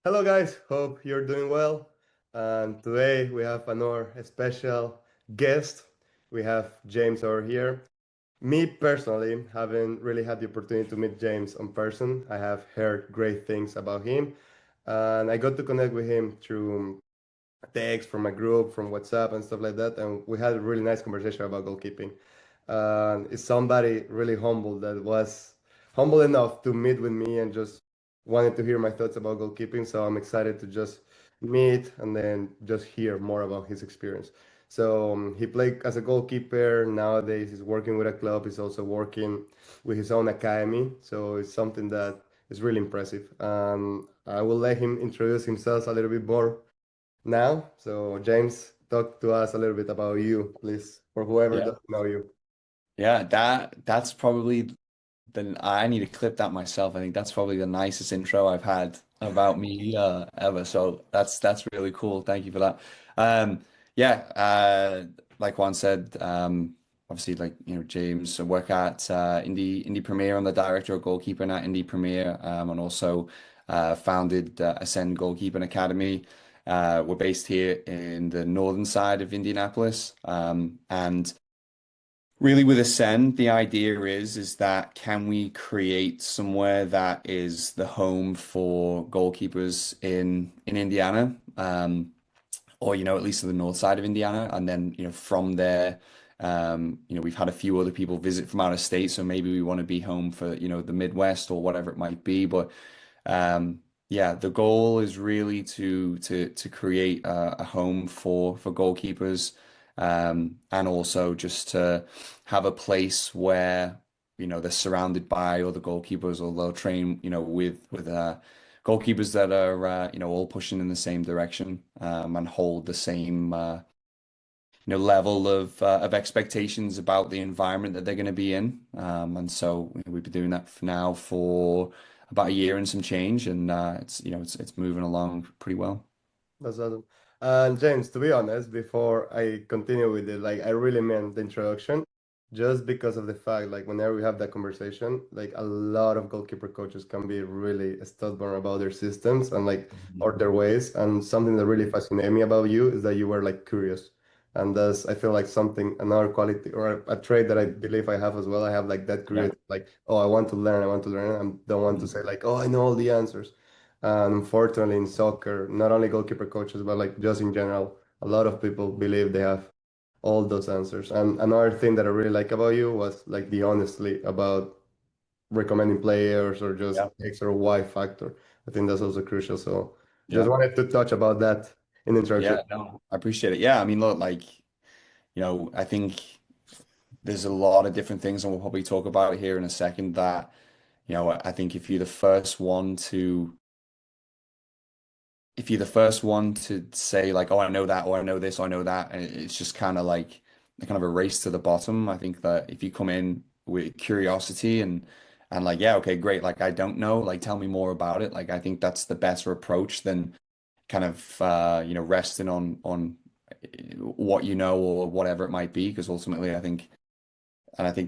Hello, guys. Hope you're doing well. And today we have another special guest. We have James over here. Me personally, haven't really had the opportunity to meet James in person. I have heard great things about him, and I got to connect with him through text from a group, from WhatsApp and stuff like that. And we had a really nice conversation about goalkeeping. It's somebody really humble that was humble enough to meet with me and just wanted to hear my thoughts about goalkeeping. So I'm excited to just meet and then just hear more about his experience. So he played as a goalkeeper. Nowadays, he's working with a club. He's also working with his own academy. So it's something that is really impressive. I will let him introduce himself a little bit more now. So, James, talk to us a little bit about you, please, for whoever Yeah. doesn't know you. Yeah, that's probably I need to clip that myself. I think that's probably the nicest intro I've had about me ever. So that's really cool. Thank you for that. Um yeah, like Juan said, obviously James, I work at Indie Premier. I'm the director of goalkeeping at Indie Premier, and also founded Ascend Goalkeeping Academy. We're based here in the northern side of Indianapolis. And really, with Ascend, the idea is that can we create somewhere that is the home for goalkeepers in Indiana, or at least to the north side of Indiana, and then from there, we've had a few other people visit from out of state, so maybe we want to be home for the Midwest or whatever it might be, but yeah, the goal is really to create a home for goalkeepers, and also just to have a place where they're surrounded by other goalkeepers, or they'll train with goalkeepers that are all pushing in the same direction, and hold the same level of expectations about the environment that they're going to be in. And so we've been doing that for now for about a year and some change, and it's moving along pretty well. That's awesome. And James, to be honest, before I continue with it, like I really meant the introduction, just because of the fact, like whenever we have that conversation, like a lot of goalkeeper coaches can be really stubborn about their systems and like Mhm. or their ways. And something that really fascinated me about you is that you were like curious. And that's I feel like something another quality or a trait that I believe I have as well. I have like that Yeah. curious, like, oh, I want to learn, and don't want to Mhm. say like, oh, I know all the answers. And unfortunately, in soccer, not only goalkeeper coaches, but like just in general, a lot of people believe they have all those answers. And another thing that I really like about you was like the honesty about recommending players or just Yeah. X or Y factor. I think that's also crucial. So just Yeah. wanted to touch about that in the introduction. Yeah. No, I appreciate it. Yeah. I mean, look, like, I think there's a lot of different things, and we'll probably talk about it here in a second, that, I think if you're the first one to say like, oh, I know that, or I know this, or I know that, and it's just kind of like a kind of a race to the bottom. I think that if you come in with curiosity and like, yeah, okay, great, like I don't know, like tell me more about it. Like I think that's the better approach than kind of resting on what you know or whatever it might be, because ultimately I think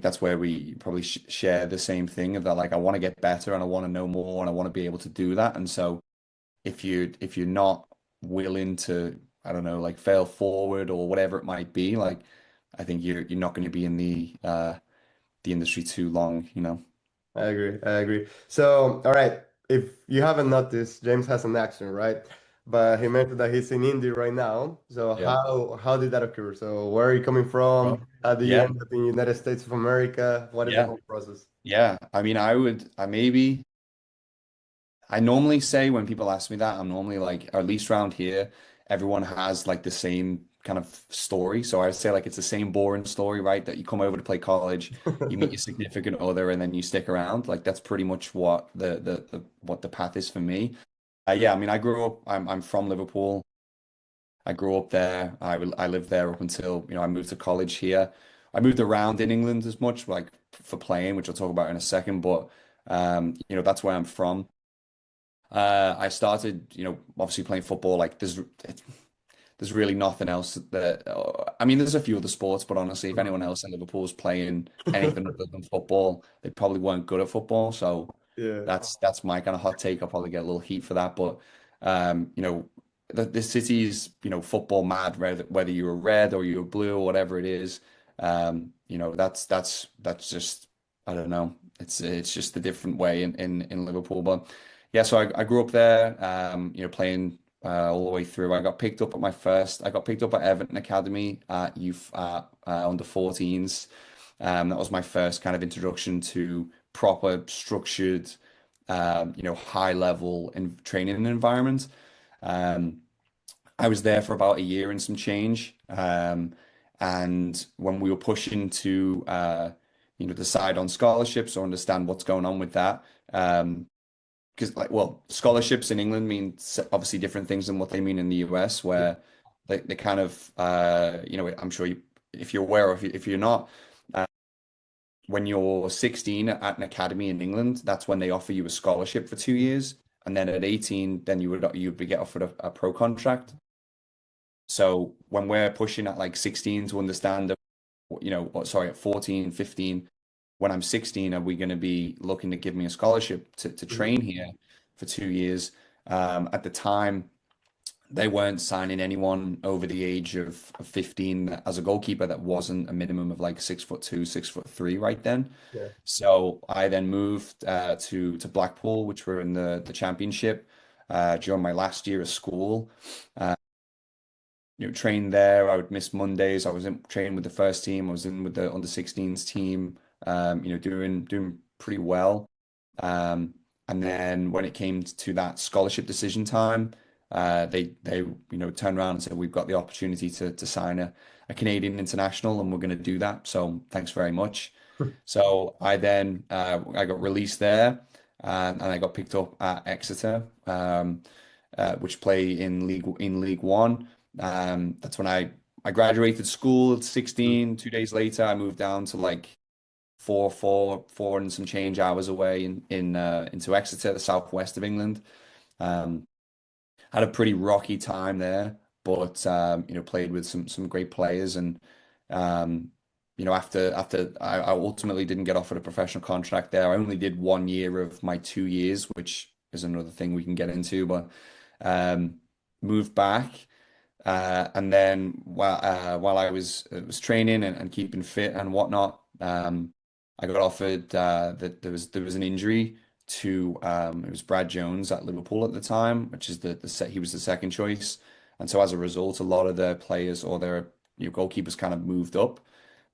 that's where we probably sh share the same thing of that, like I want to get better and I want to know more and I want to be able to do that. And so if you're not willing to, I don't know, like fail forward or whatever it might be, like I think you're not going to be in the industry too long. I agree. I agree. So, all right. If you haven't noticed, James has an accent, right? But he mentioned that he's in India right now. So Yeah. how did that occur? So where are you coming from? Well, How do you yeah, end up in the United States of America? What is the yeah, whole process? yeah. I mean, I normally say when people ask me that, I'm normally like, or at least around here, everyone has like the same kind of story. So I would say like it's the same boring story, right? That you come over to play college, you meet your significant other, and then you stick around. Like that's pretty much what the path is for me. Yeah, I mean, I grew up. I'm from Liverpool. I grew up there. I lived there up until I moved to college here. I moved around in England as much, like for playing, which I'll talk about in a second. But that's where I'm from. I started, obviously playing football. Like there's really nothing else that. I mean, there's a few other sports, but honestly, if anyone else in Liverpool was playing anything other than football, they probably weren't good at football. So Yeah. that's my kind of hot take. I'll probably get a little heat for that, but You know, the city's, football mad, whether you're red or you're blue or whatever it is. That's just, I don't know. It's just a different way in Liverpool. But yeah, so I grew up there, playing all the way through. I got picked up at Everton Academy at youth under 14s. That was my first kind of introduction to proper structured, high level in training environment. Um, I was there for about a year and some change. And when we were pushing to, decide on scholarships or understand what's going on with that, because scholarships in England mean obviously different things than what they mean in the US, Yeah. where they kind of, I'm sure if you're aware, or if you're not, when you're 16 at an academy in England, that's when they offer you a scholarship for 2 years. And then at 18, then you'd be get offered a pro contract. So when we're pushing at like 16 to understand, sorry, at 14, 15, when I'm 16, are we going to be looking to give me a scholarship to Mhm. train here for 2 years? At the time, they weren't signing anyone over the age of 15 as a goalkeeper that wasn't a minimum of like 6'2", 6'3" right then. Yeah. So I then moved to Blackpool, which were in the championship during my last year of school. Trained there. I would miss Mondays. I was in training with the first team. I was in with the under 16s team. Doing pretty well. Um, and then when it came to that scholarship decision time, they turned around and said, "We've got the opportunity to sign a Canadian international, and we're going to do that. So thanks very much." So I got released there, and I got picked up at Exeter, which play in League One. That's when I graduated school at Mhm. 16. 2 days later, I moved down to like four and some change hours away into Exeter, the southwest of England. Um, had a pretty rocky time there, but played with some great players, and um, after I ultimately didn't get offered a professional contract there. I only did 1 year of my 2 years, which is another thing we can get into, but um, moved back. And then while I was training and keeping fit and whatnot, I got offered that there was an injury to it was Brad Jones at Liverpool at the time, which is he was the second choice, and so as a result, a lot of their players or their goalkeepers kind of moved up,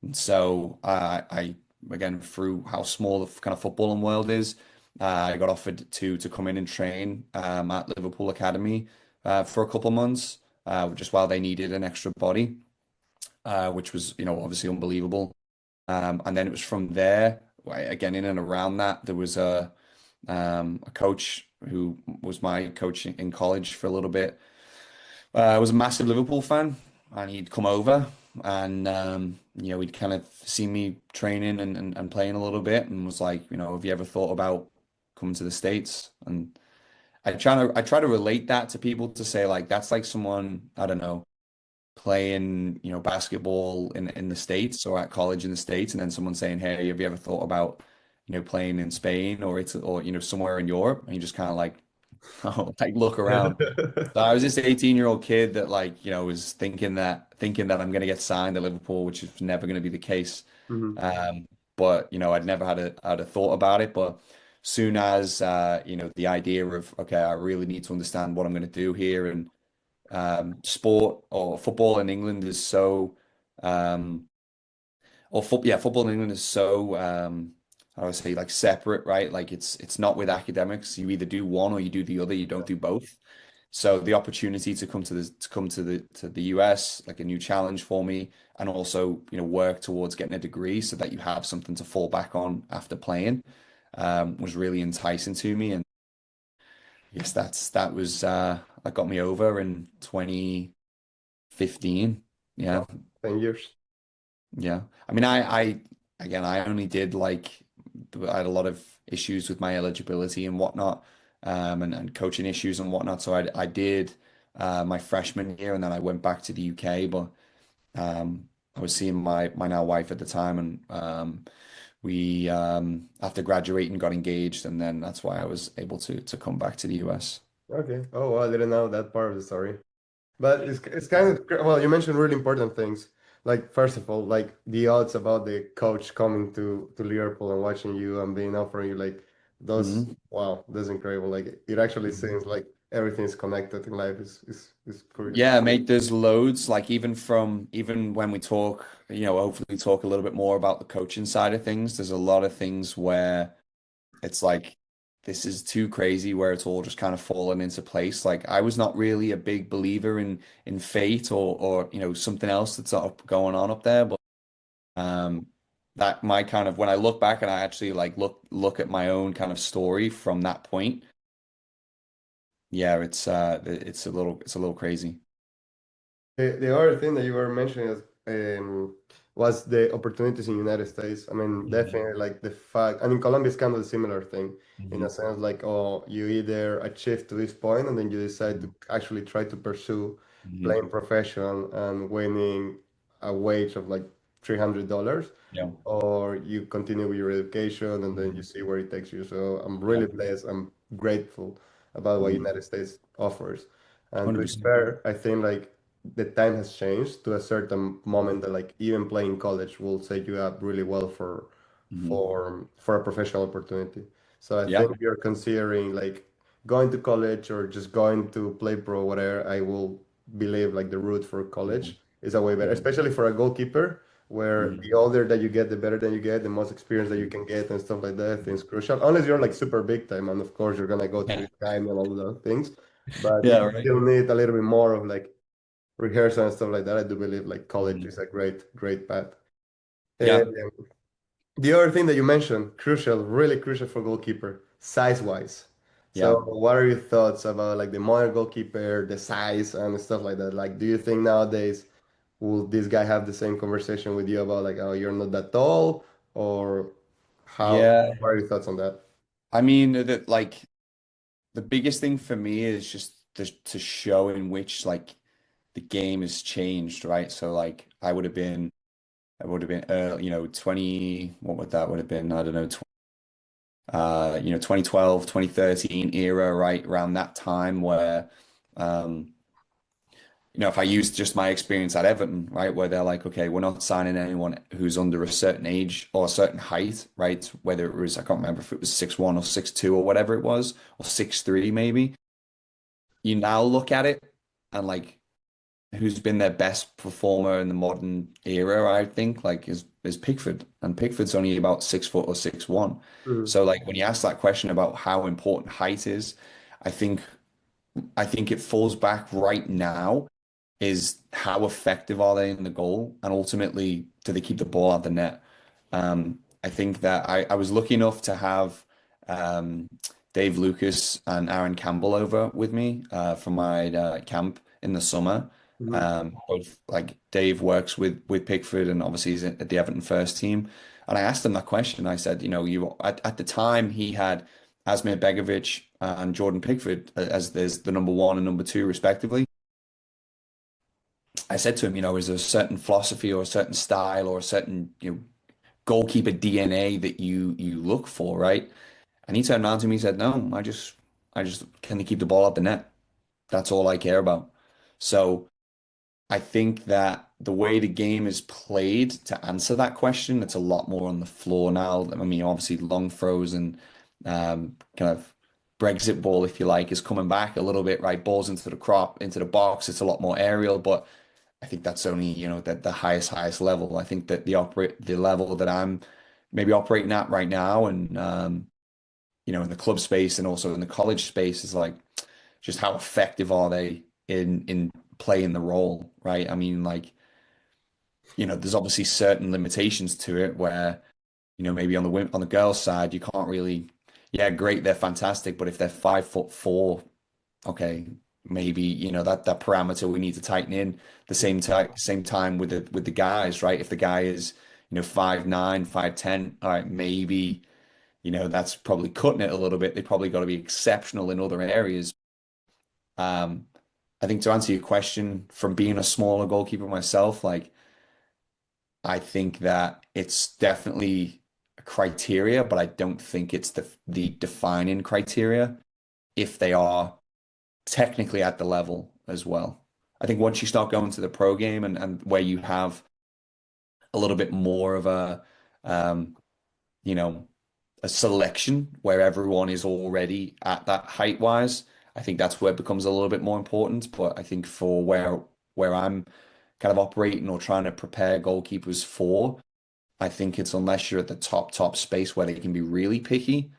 and so I again through how small the kind of footballing world is, I got offered to come in and train at Liverpool Academy for a couple months just while they needed an extra body, which was, obviously unbelievable. And then it was from there, again, in and around that, there was a coach who was my coach in college for a little bit. Was a massive Liverpool fan, and he'd come over and, he'd kind of seen me training and playing a little bit and was like, have you ever thought about coming to the States? And I try to relate that to people to say like, that's like someone, I don't know, playing, basketball in the States or at college in the States, and then someone saying, "Hey, have you ever thought about, playing in Spain or it's or somewhere in Europe?" And you just kind of like, oh, like look around. So I was this 18-year-old kid that like, was thinking that I'm gonna get signed to Liverpool, which is never gonna be the case. Mhm. Um, but I'd never had a thought about it. But soon as the idea of okay, I really need to understand what I'm gonna do here, and sport or football in England is so um football in England is so how do I say like separate, right? Like it's not with academics. You either do one or you do the other. You don't do both. So the opportunity to come to the US, like a new challenge for me, and also work towards getting a degree so that you have something to fall back on after playing, was really enticing to me. And I guess that got me over in 2015. Wow, Yeah. 10 years. Yeah. I mean, again, I only did like, I had a lot of issues with my eligibility and whatnot, and coaching issues and whatnot. So I did my freshman year, and then I went back to the UK, but I was seeing my now wife at the time, and we after graduating got engaged, and then that's why I was able to come back to the US. Okay. Oh, well, I didn't know that part of the story. But it's kind of well, you mentioned really important things. Like first of all, like the odds about the coach coming to Liverpool and watching you and being offering you like those Mhm. wow, that's incredible. Like it actually Mhm. seems like everything is connected in life is pretty Yeah, mate, there's loads, like even when we talk, hopefully talk a little bit more about the coaching side of things, there's a lot of things where it's like this is too crazy where it's all just kind of fallen into place. Like I was not really a big believer in fate or something else that's up going on up there, but um that my kind of when I look back and I actually like look at my own kind of story from that point, yeah, it's a little crazy. The other thing that you were mentioning was the opportunities in United States. I mean, Mhm. definitely like the fact, and in Colombia it's kind of a similar thing in a Mhm. sense like, oh, you either achieve to this point and then you decide to Mhm. actually try to pursue Mhm. playing professional and winning a wage of like $300, Yeah. or you continue with your education and then you Mhm. see where it takes you. So I'm Yeah. really blessed. I'm grateful about what Mhm. United States offers. And to be 100%. fair, I think like the time has changed to a certain moment that like even playing college will set you up really well Mhm. for a professional opportunity. So I Yeah. think if you're considering like going to college or just going to play pro, whatever, I will believe like the route for Mhm. college is a way better, Mhm. especially for a goalkeeper, where the Mhm. older that you get, the better that you get, the most experience that you can get and stuff like that. I think is crucial. Unless you're like super big time, and of course you're gonna go to Yeah. the time and all those things. But Yeah, if you right. still need a little bit more of like rehearsal and stuff like that, I do believe like college Mhm. is a great path. Yeah. Um, the other thing that you mentioned, crucial, really crucial for goalkeeper, size-wise. So Yeah. what are your thoughts about like the modern goalkeeper, the size and stuff like that? Like, do you think nowadays will this guy have the same conversation with you about like, oh, you're not that tall, or how? Yeah. What are your thoughts on that? I mean, that like the biggest thing for me is just to show in which like the game has changed, right? So like I would have been 20, what would that would have been? I don't know, 2012, 2013 era, right? Around that time where um if I use just my experience at Everton, right, where they're like, okay, we're not signing anyone who's under a certain age or a certain height, right? Whether it was, I can't remember if it was 6'1" or 6'2" or whatever it was, or 6'3" maybe. You now look at it and like who's been their best performer in the modern era, I think, like is Pickford. And Pickford's only about 6 foot or 6'1". Mm, So like when you ask that question about how important height is, I think I think it falls back right now is how effective are they in the goal, and ultimately do they keep the ball out the net? I think that I was lucky enough to have um, Dave Lucas and Aaron Campbell over with me for my camp in the summer. mhm. Both like Dave works with Pickford and obviously he's at the Everton first team. And I asked him that question. I said, you at the time he had Asmir Begovic and Jordan Pickford as there's the number one and number two respectively. I said to him, is there a certain philosophy or a certain style or a certain, goalkeeper DNA that you look for, right? And he turned around to me and said, no, I just can they keep the ball out the net. That's all I care about. So I think that the way the game is played to answer that question, it's a lot more on the floor now. I mean, obviously long throws and kind of Brexit ball, if you like, is coming back a little bit, right? Balls into the crop, into the box. It's a lot more aerial, but I think that's only, the highest level. I think that the level that I'm maybe operating at right now and in the club space and also in the college space is like just how effective are they in playing the role, right? I mean, like, there's obviously certain limitations to it where, maybe on the girls' side, you can't really, yeah, great, they're fantastic, but if they're 5'4", okay, maybe, that parameter we need to tighten in. The same time with the guys, right? If the guy is, 5'9", 5'10", all right, maybe, that's probably cutting it a little bit. They probably got to be exceptional in other areas. Um, I think to answer your question, from being a smaller goalkeeper myself, like I think that it's definitely a criteria, but I don't think it's the defining criteria if they are. technically at the level as well. I think once you start going to the pro game and where you have a little bit more of a um, you know, a selection where everyone is already at that height wise, I think that's where it becomes a little bit more important. But I think for where I'm kind of operating or trying to prepare goalkeepers for, I think it's unless you're at the top space where they can be really picky,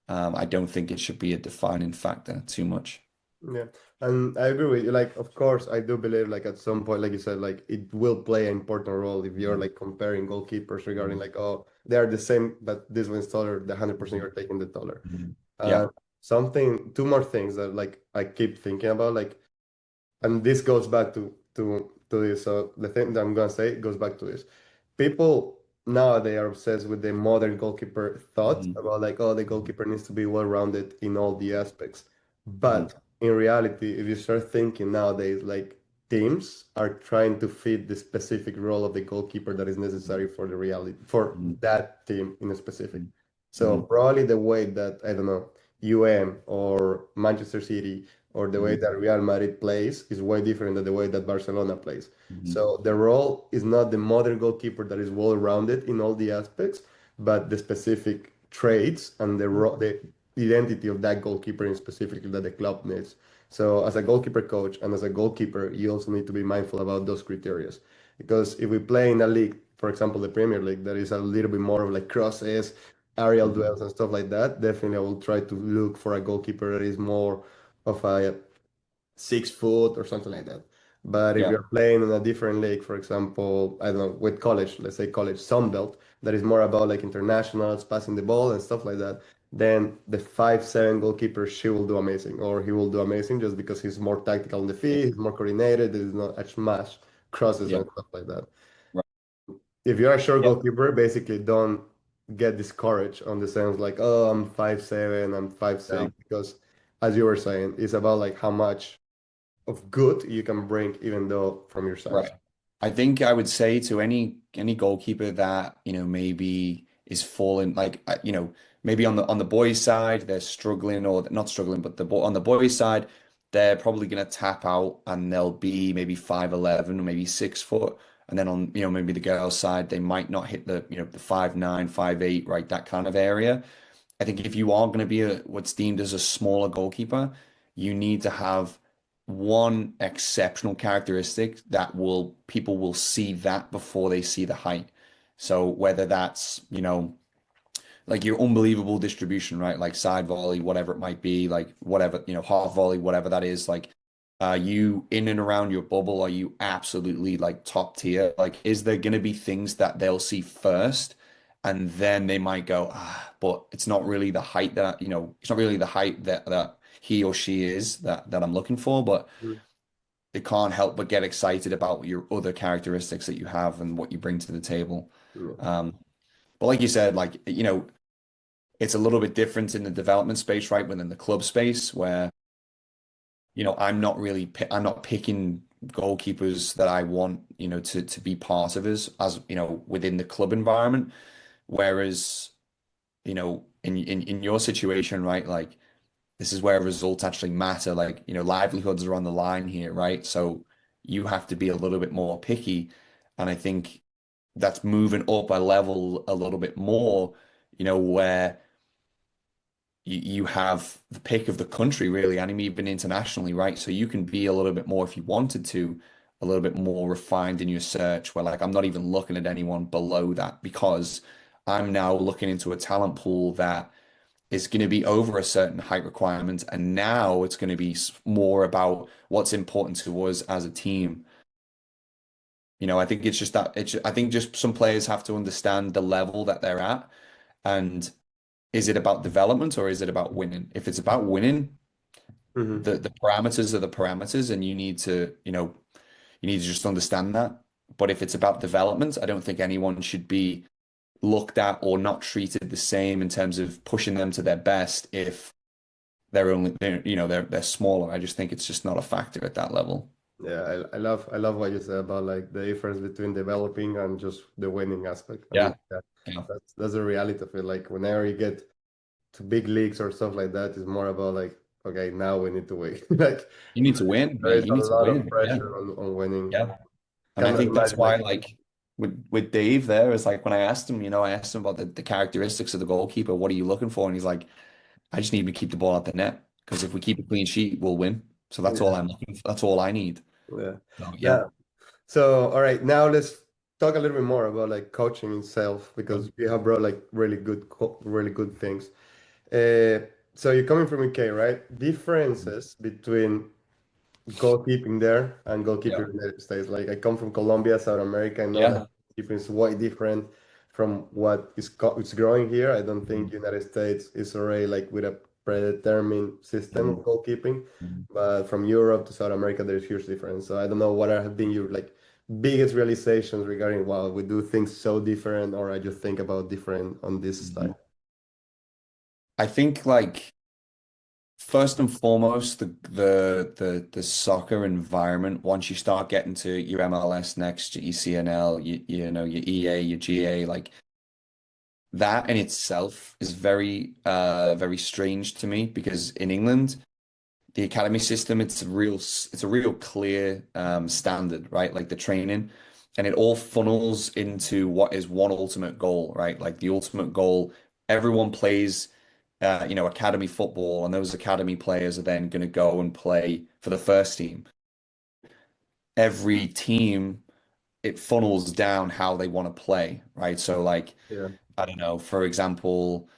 I don't think it should be a defining factor too much. Yeah, and I agree with you. Like, of course, I do believe, like, at some point, like you said, like, it will play an important role if you're Mhm. like comparing goalkeepers regarding Mhm. like, oh, they are the same, but this one's taller. The 100% Mhm. you're taking the taller. Mhm. Uh, Yeah. two more things that like I keep thinking about, like, and this goes back to this. So the thing that I'm gonna say goes back to this. People nowadays are obsessed with the modern goalkeeper thought Mhm. about like, oh, the Mhm. goalkeeper needs to be well-rounded in all the aspects. Mhm. But in reality, if you start thinking nowadays, like teams are trying to fit the specific role of the goalkeeper that is necessary for the reality for Mhm. that team in a specific. Mhm. So Mhm. probably the way that I don't know, or Manchester City or the way Mhm. that Real Madrid plays is way different than the way that Barcelona plays. Mhm. So the role is not the modern goalkeeper that is well-rounded in all the aspects, but the specific traits and the identity of that goalkeeper in specifically that the club needs. So as a goalkeeper coach and as a goalkeeper, you also need to be mindful about those criteria. Because if we play in a league, for example, the Premier League, that is a little bit more of like crosses, aerial Mhm. duels and stuff like that, definitely I will try to look for a goalkeeper that is more of a 6 foot or something like that. But if Yeah. you're playing in a different league, for example, I don't know, with college, let's say college Sunbelt, that is more about like internationals, passing the ball and stuff like that, then the 5'7" goalkeeper, she will do amazing, or he will do amazing just because he's more tactical on the Yeah. feet, he's more coordinated, there's not as much crosses Yeah. and stuff like that. Right. If you're a short Yeah. goalkeeper, basically don't get discouraged on the sense like, oh, I'm 5'7", I'm five Yeah. six, because as you were saying, it's about like how much of good you can bring, even though from your size. Right. I think I would say to any goalkeeper that, maybe is falling like maybe on the boys' side they're struggling or not struggling, but on the boys' side they're probably going to tap out and they'll be maybe 5'11" or maybe 6 foot. And then on, maybe the girls' side they might not hit the 5'9", 5'8", right, that kind of area. I think if you are going to be what's deemed as a smaller goalkeeper, you need to have one exceptional characteristic that will people will see that before they see the height. So whether that's, like your unbelievable distribution, right? Like side volley, whatever it might be, like whatever, half volley, whatever that is, like you in and around your bubble, are you absolutely like top tier? Like, is there going to be things that they'll see first and then they might go, but it's not really the height that, it's not really the height that he or she is that I'm looking for, but Mm. they can't help but get excited about your other characteristics that you have and what you bring to the table. Yeah. Um, but like you said, like, it's a little bit different in the development space, right? Within the club space where, I'm not picking goalkeepers that I want, to be part of us as, within the club environment. Whereas, in your situation, right? Like this is where results actually matter. Like, livelihoods are on the line here, right? So you have to be a little bit more picky. And I think that's moving up a level a little bit more, where you have the pick of the country really, and even internationally, right? So you can be a little bit more if you wanted to, a little bit more refined in your search, where like I'm not even looking at anyone below that because I'm now looking into a talent pool that is going to be over a certain height requirement, and now it's going to be more about what's important to us as a team. I think it's just that I think just some players have to understand the level that they're at, and is it about development or is it about winning? If it's about winning, Hmm. the parameters are the parameters, and you need to just understand that. But if it's about development, I don't think anyone should be looked at or not treated the same in terms of pushing them to their best if they're smaller. I just think it's just not a factor at that level. Yeah, I love what you said about like the difference between developing and just the winning aspect. And Yeah. yeah, Yeah. that's the reality of it. Like whenever you get to big leagues or stuff like that, it's more about like, okay, now we need to win. Like You need to win, there mate. is You a need to lot of win. Yeah. pressure on winning. Yeah. And I Cannot think that's imagine like why, like, with Dave there, is like when I asked him, I asked him about the characteristics of the goalkeeper. What are you looking for? And he's like, I just need to keep the ball at the net because if we keep a clean sheet, we'll win. So that's all yeah, I'm looking for. That's all I need. yeah. So yeah. Yeah. So all right, now let's talk a little bit more about like coaching itself because you have brought like really good things. Uh, so you're coming from UK, right? Differences between goalkeeping there and goalkeeping Yeah. in the United States. Like I come from Colombia, South America. I know that Yeah. goalkeeping is way different from what is growing here. I don't think Mhm. United States is already like with a predetermined system of Mhm. goalkeeping. Mhm. But from Europe to South America, there's huge difference. So I don't know what have been your like biggest realizations regarding wow, we do things so different, or I just think about different on this side. Mhm. I think like first and foremost, the soccer environment, once you start getting to your MLS next, your ECNL, your EA, your GA, like that in itself is very strange to me because in England, the academy system, it's a real clear standard, right? Like the training, and it all funnels into what is one ultimate goal, right? Like the ultimate goal, everyone plays academy football, and those academy players are then going to go and play for the first team. Every team, it funnels down how they want to play, right? So like, Yeah. I don't know, for example,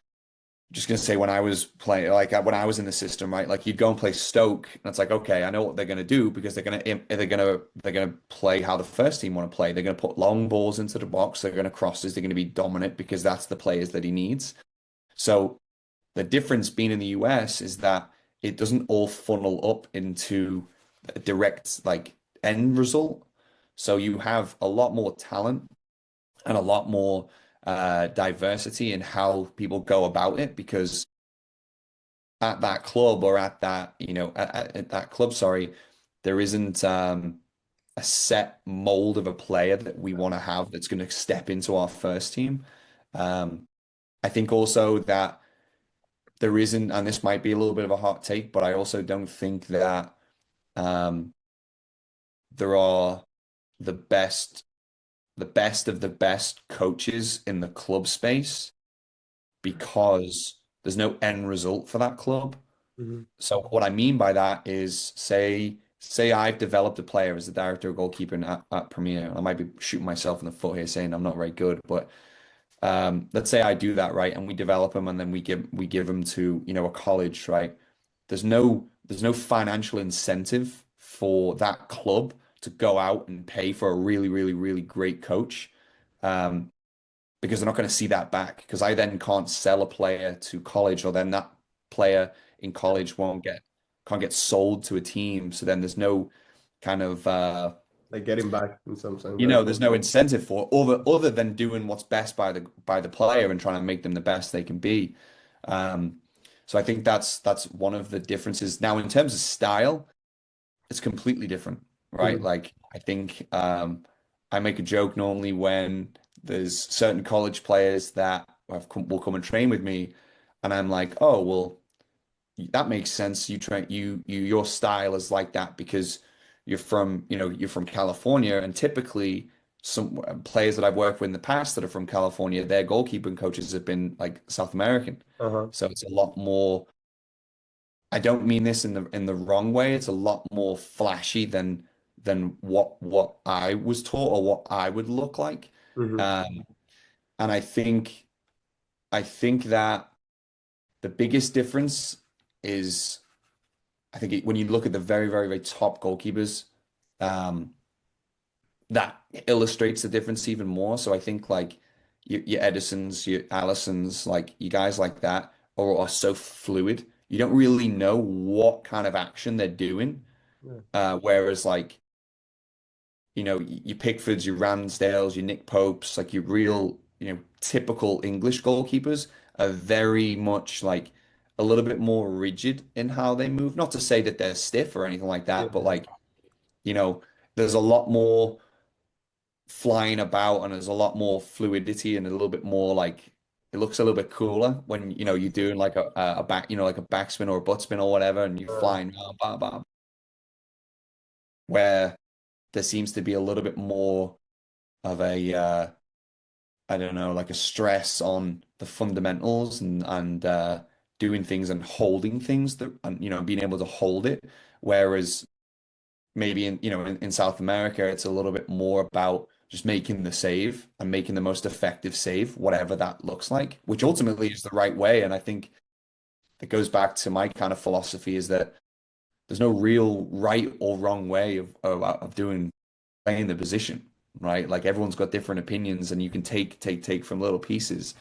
just gonna say when I was playing, like when I was in the system, right? Like you'd go and play Stoke, and it's like, okay, I know what they're gonna do because they're gonna play how the first team want to play. They're gonna put long balls into the box. They're gonna crosses. They're gonna be dominant because that's the players that he needs. So the difference being in the US is that it doesn't all funnel up into a direct like end result. So you have a lot more talent and a lot more diversity in how people go about it because at that club or at that, at that club, sorry, there isn't a set mold of a player that we want to have that's going to step into our first team. Um, I think also that there isn't, and this might be a little bit of a hot take, but I also don't think that um, there are the best, the best of the best coaches in the club space because there's no end result for that club. Mhm. So what I mean by that is say I've developed a player as the director of goalkeeping at Premier. I might be shooting myself in the foot here saying I'm not very good, but let's say I do that right and we develop them and then we give them to, a college, right? There's no financial incentive for that club to go out and pay for a really, really, really great coach. Um, because they're not going to see that back because I then can't sell a player to college or then that player in college won't get can't get sold to a team. So then there's no kind of Like getting back in some sense, right? there's no incentive for it other than doing what's best by the player and trying to make them the best they can be. Um, so I think that's one of the differences. Now in terms of style, it's completely different, right? Mhm. Like I think I make a joke normally when there's certain college players that will come and train with me, and I'm like, oh well, that makes sense. You train your style is like that because you're from California, and typically some players that I've worked with in the past that are from California, their goalkeeping coaches have been like South American, Uh-huh. so it's a lot more. I don't mean this in the wrong way. It's a lot more flashy than what I was taught or what I would look like. Hmm. Um, and I think that the biggest difference is I think when you look at the very, very, very top goalkeepers, um, that illustrates the difference even more. So I think like your Edisons, your Allisons, like you guys like that are so fluid. You don't really know what kind of action they're doing. Yeah. Whereas like, your Pickfords, your Ramsdales, your Nick Popes, like your real, typical English goalkeepers are very much like a little bit more rigid in how they move. Not to say that they're stiff or anything like Yeah. that, but like, you know, there's a lot more flying about and there's a lot more fluidity and a little bit more like it looks a little bit cooler when you're doing like a back, like a backspin or a butt spin or whatever, and you're Uh, flying around, where there seems to be a little bit more of a I don't know, like a stress on the fundamentals and doing things and holding things that and being able to hold it. Whereas maybe in South America, it's a little bit more about just making the save and making the most effective save, whatever that looks like, which ultimately is the right way. And I think that goes back to my kind of philosophy is that there's no real right or wrong way of doing playing the position, right? Like everyone's got different opinions, and you can take from little pieces.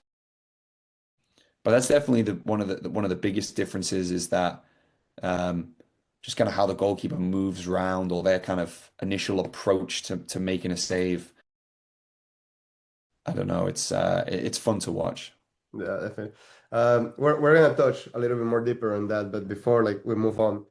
But that's definitely the one of the biggest differences is that um, just kind of how the goalkeeper moves around or their kind of initial approach to making a save. I don't know. It's fun to watch. yeah, definitely. We're gonna touch a little bit more deeper on that, but before like we move on,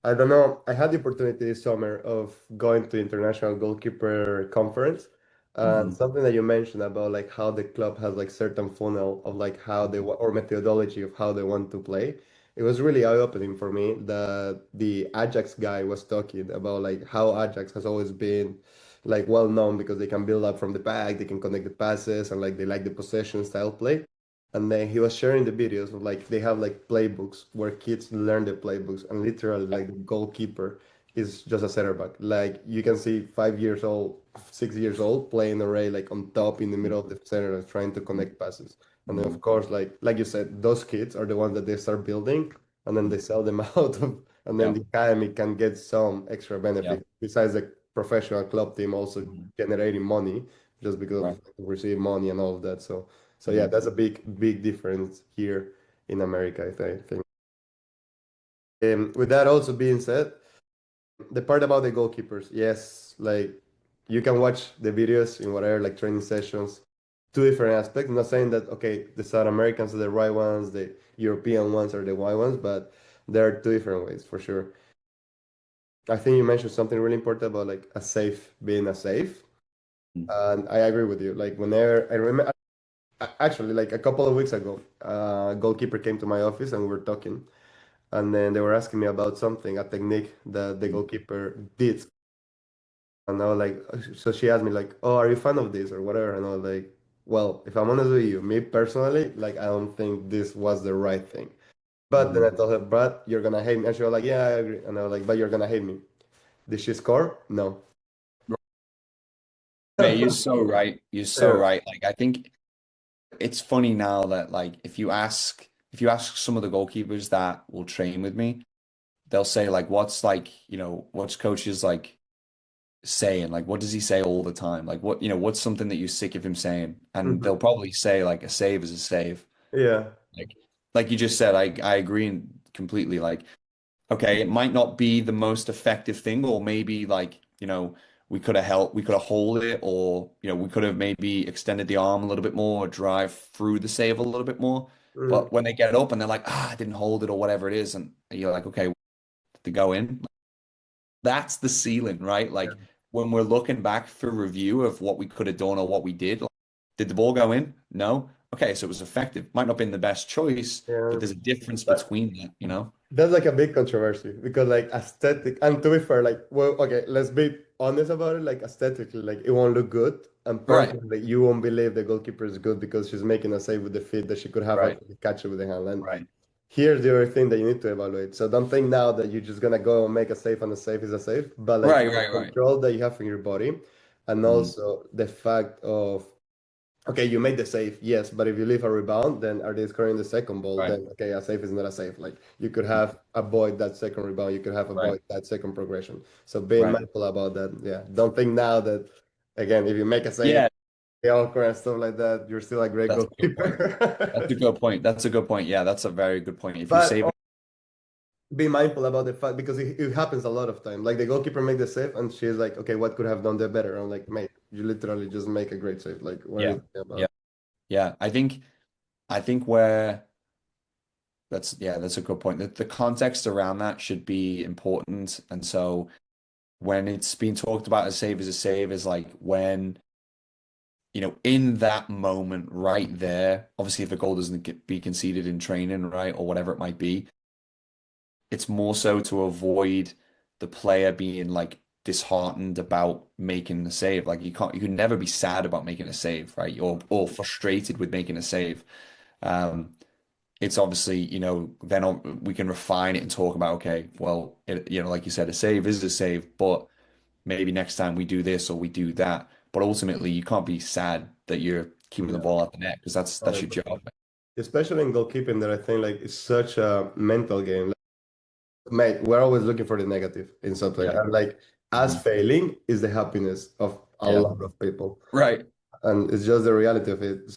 I don't know. I had the opportunity this summer of going to International Goalkeeper Conference, and Hmm. something that you mentioned about like how the club has like certain funnel of like how they or methodology of how they want to play. It was really eye-opening for me that the Ajax guy was talking about like how Ajax has always been like well known because they can build up from the back, they can connect the passes, and like they like the possession style play. And then he was sharing the videos of like they have like playbooks where kids learn the playbooks, and literally like the goalkeeper is just a center back. Like you can see 5 years old, 6 years old playing array like on top in the middle of the center and trying to connect passes. And then of course, like you said, those kids are the ones that they start building, and then they sell them out of, and then Yeah, the academy can get some extra yeah. benefit besides the professional club team also Mhm. generating money just because of Right. receive money and all of that. So yeah, Mhm. that's a big difference here in America, I think. With that also being said, the part about the goalkeepers, yes, like you can watch the videos in whatever like training sessions, two different aspects. I'm not saying that okay, the South Americans are the right ones, the European ones are the white ones, but there are two different ways for sure. I think you mentioned something really important about like a safe being a safe, and I agree with you. Like whenever I remember, actually, like a couple of weeks ago, goalkeeper came to my office and we were talking, and then they were asking me about something, a technique that the Mhm. goalkeeper did, and I was like, so she asked me like, "Oh, are you fan of this or whatever?" And I was like, "Well, if I'm honest with you, me personally, like I don't think this was the right thing." But then I Mhm. told her, "But you're gonna hate me," and she was like, "Yeah, I agree." And I was like, "But you're gonna hate me." Did she score? No. Mate, you're so right. You're so Yeah. right. Like I think it's funny now that like if you ask some of the goalkeepers that will train with me, they'll say like what's coaches like saying? Like what does he say all the time? Like what's something that you're sick of him saying? And Mhm. they'll probably say like a save is a save. Yeah. Like like you just said, I agree completely. Like okay, it might not be the most effective thing, or maybe like, we could have hold it, or we could have maybe extended the arm a little bit more, or drive through the save a little bit more. Mhm. But when they get up and they're like, I didn't hold it or whatever it is, and you're like, okay, to go in, that's the ceiling, right? Yeah. Like when we're looking back through review of what we could have done or what we did, like, did the ball go in? No. Okay, so it was effective. Might not have been the best choice, but Yeah. there's a difference But between that. that's like a big controversy because like aesthetic and to be fair, like well, okay, let's be honest about it. Like aesthetically, like it won't look good. And Right, personally, you won't believe the goalkeeper is good because she's making a save with the feet that she could have right, actually catch it with the hand. And right. here's the other thing that you need to evaluate. So don't think now that you're just gonna go and make a save and a save is a save, but like Right, the right, right. control that you have in your body, and Mhm. also the fact of okay, you made the save, yes, but if you leave a rebound, then are they scoring the second ball? Right, Then okay, a save is not a save. Like you could have avoid that second rebound, you could have right, avoid that second progression. So being right. mindful about that. Yeah, don't think now that again, if you make a save, Yeah, the all and stuff like that, you're still a great that's a good point. That's a goalkeeper. good point. That's a good point. Yeah, that's a very good point. If you But save it, be mindful about the fact because it happens a lot of time. Like the goalkeeper make the save and she's like, okay, what could have done that better? I'm like, mate, you literally just make a great save. Like, what are you yeah, talking yeah, about? yeah. I think where that's a good point. The context around that should be important. And so when it's being talked about as save is a save is like when in that moment right there, obviously if a goal doesn't be conceded in training, right, or whatever it might be, it's more so to avoid the player being like disheartened about making the save. Like you can never be sad about making a save, right? Or frustrated with making a save. Um, it's obviously, then we can refine it and talk about, okay, well, like you said, a save is a save, but maybe next time we do this or we do that. But ultimately, you can't be sad that you're keeping the Yeah, ball out the net because that's your 100%. job. Especially in goalkeeping, that I think like it's such a mental game. Like, mate, we're always looking for the negative in something, Yeah. and like us Mhm. failing is the happiness of a Yeah. lot of people, Right. and it's just the reality of it.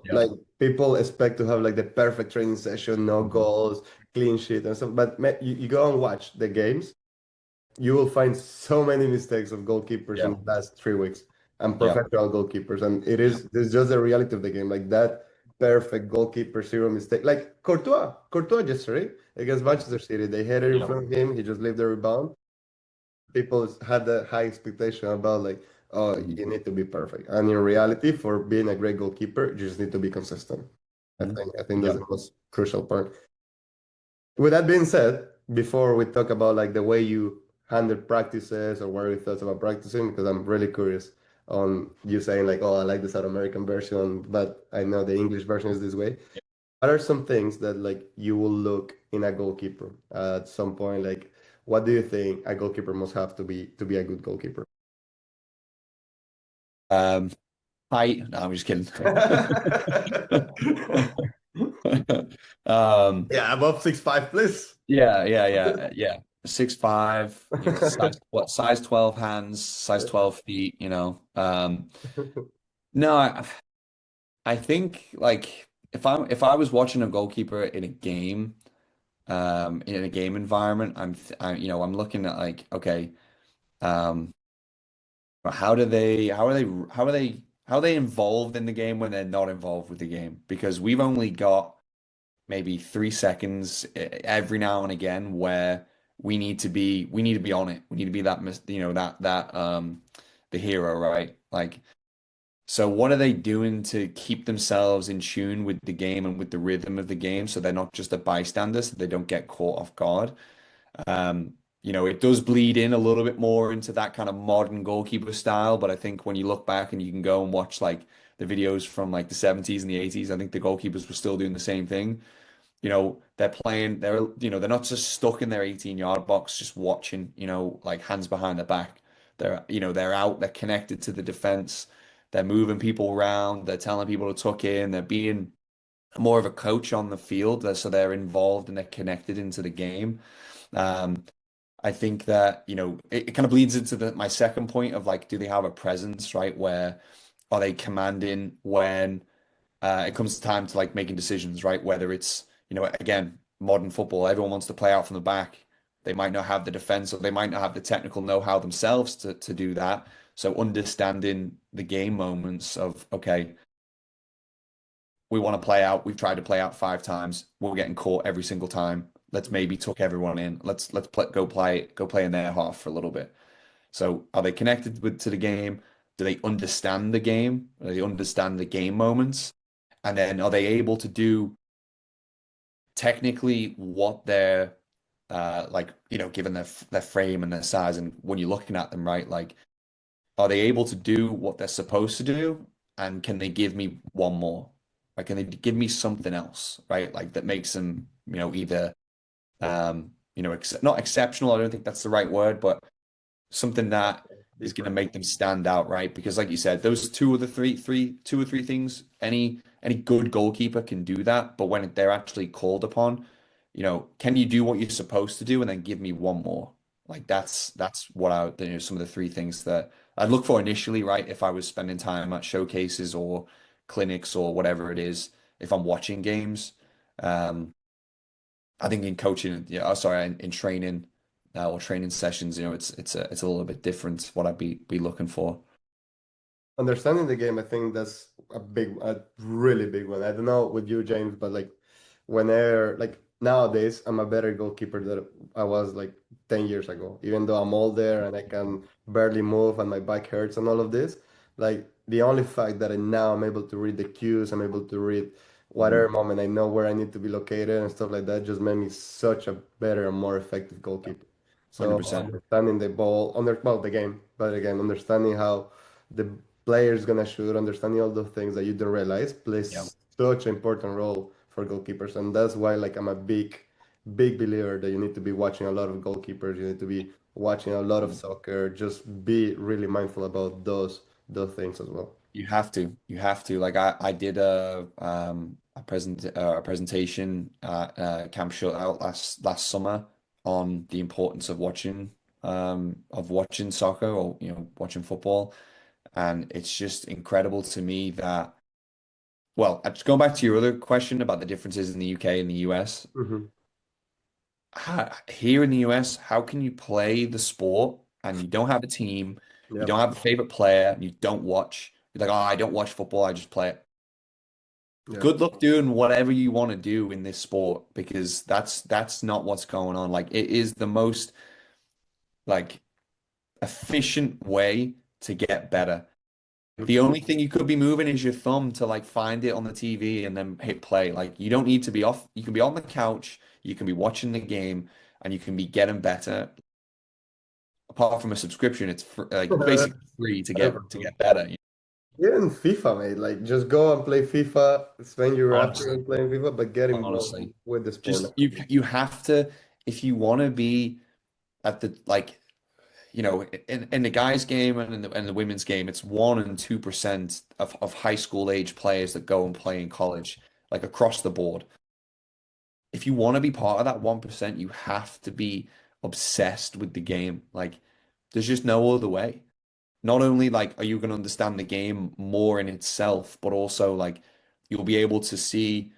Yeah. Like people expect to have like the perfect training session, no Mhm. goals, clean sheet and stuff. But you go and watch the games, you will find so many mistakes of goalkeepers in Yeah. the last 3 weeks and Yeah. professional goalkeepers. And Yeah. it's just the reality of the game. Like that perfect goalkeeper, zero mistake. Like Courtois yesterday against Manchester City. They had it in Yeah. front of him. He just leave the rebound. People had the high expectation about like, oh, Mhm. you need to be perfect. And in reality, for being a great goalkeeper, you just need to be consistent. Mhm. I think that's Yeah. the most crucial part. With that being said, before we talk about like the way you handle practices or what are your thoughts about practicing, because I'm really curious on you saying like, oh, I like the South American version, but I know the English version is this way. What are some things that like you will look in a goalkeeper at some point? Like, what do you think a goalkeeper must have to be a good goalkeeper? Um, height. No, I'm just kidding. Yeah, above 6'5", please. Yeah. 6'5", size 12 hands, size 12 feet, No, I think like if I was watching a goalkeeper in a game, in a game environment, I'm looking at like, okay, um, how are they involved in the game when they're not involved with the game? Because we've only got maybe 3 seconds every now and again where we need to be on it. We need to be that the hero, right? Like, so what are they doing to keep themselves in tune with the game and with the rhythm of the game so they're not just a bystander, so they don't get caught off guard? It does bleed in a little bit more into that kind of modern goalkeeper style, but I think when you look back and you can go and watch like the videos from like the 70s and the 80s, I think the goalkeepers were still doing the same thing. They're not just stuck in their 18-yard box just watching, like hands behind their back. They're out, they're connected to the defense, they're moving people around, they're telling people to tuck in, they're being more of a coach on the field, so they're involved and they're connected into the game. Um, I think that, it kind of bleeds into my second point of like, do they have a presence, right? Where are they commanding when it comes time to like making decisions, right? Whether it's, again, modern football, everyone wants to play out from the back. They might not have the defense or they might not have the technical know-how themselves to do that. So understanding the game moments of, okay, we want to play out. We've tried to play out 5 times. We're getting caught every single time. Let's maybe tuck everyone in. Let's go play in their half for a little bit. So are they connected to the game? Do they understand the game? Do they understand the game moments? And then are they able to do technically what they're like, given their frame and their size, and when you're looking at them, right? Like, are they able to do what they're supposed to do? And can they give me one more? Like, can they give me something else, right? Like that makes them, either not exceptional, I don't think that's the right word, but something that is going to Different. make them stand out, right? Because like you said, those two or three things, any good goalkeeper can do that. But when they're actually called upon, can you do what you're supposed to do and then give me one more? Like that's what some of the three things that I'd look for initially, right? If I was spending time at showcases or clinics or whatever it is, if I'm watching games. Um, I think in coaching, yeah, sorry, in training or training sessions, it's a little bit different what I'd be looking for. Understanding the game, I think that's a really big one. I don't know with you, James, but like whenever, like nowadays, I'm a better goalkeeper than I was like 10 years ago. Even though I'm older and I can barely move and my back hurts and all of this, like the only fact that now I'm able to read the cues, I'm able to read Mhm. whatever moment I know where I need to be located and stuff like that just made me such a better and more effective goalkeeper. So 100%. understanding the ball, well, the game, but again, understanding how the player is gonna shoot, understanding all those things that you don't realize Yeah. plays such an important role for goalkeepers, and that's why like I'm a big believer that you need to be watching a lot of goalkeepers, you need to be watching a lot of soccer, just be really mindful about those things as well. You have to. You have to. Like I did a presentation at Camp Shootout last summer on the importance of watching soccer or watching football. And it's just incredible to me that, well, just going back to your other question about the differences in the UK and the US. Hmm. Here in the US, how can you play the sport and you don't have a team, you Yeah. don't have a favorite player, and you don't watch? You're like, oh, I don't watch football, I just play it. Yeah. Good luck doing whatever you want to do in this sport because that's not what's going on. Like it is the most like efficient way to get better. The only thing you could be moving is your thumb to like find it on the TV and then hit play. Like you don't need to be off. You can be on the couch, you can be watching the game, and you can be getting better. Apart from a subscription, it's like basically free to get better. Even FIFA, mate. Like, just go and play FIFA, spend your Honestly, afternoon playing FIFA, but get involved honestly, with the sport just now. you have to if you want to be at the like in the guys game and in the women's game, it's 1% and 2% of high school age players that go and play in college, like across the board. If you want to be part of that 1%, you have to be obsessed with the game. Like, there's just no other way. Not only like are you going to understand the game more in itself, but also like you'll be able to see,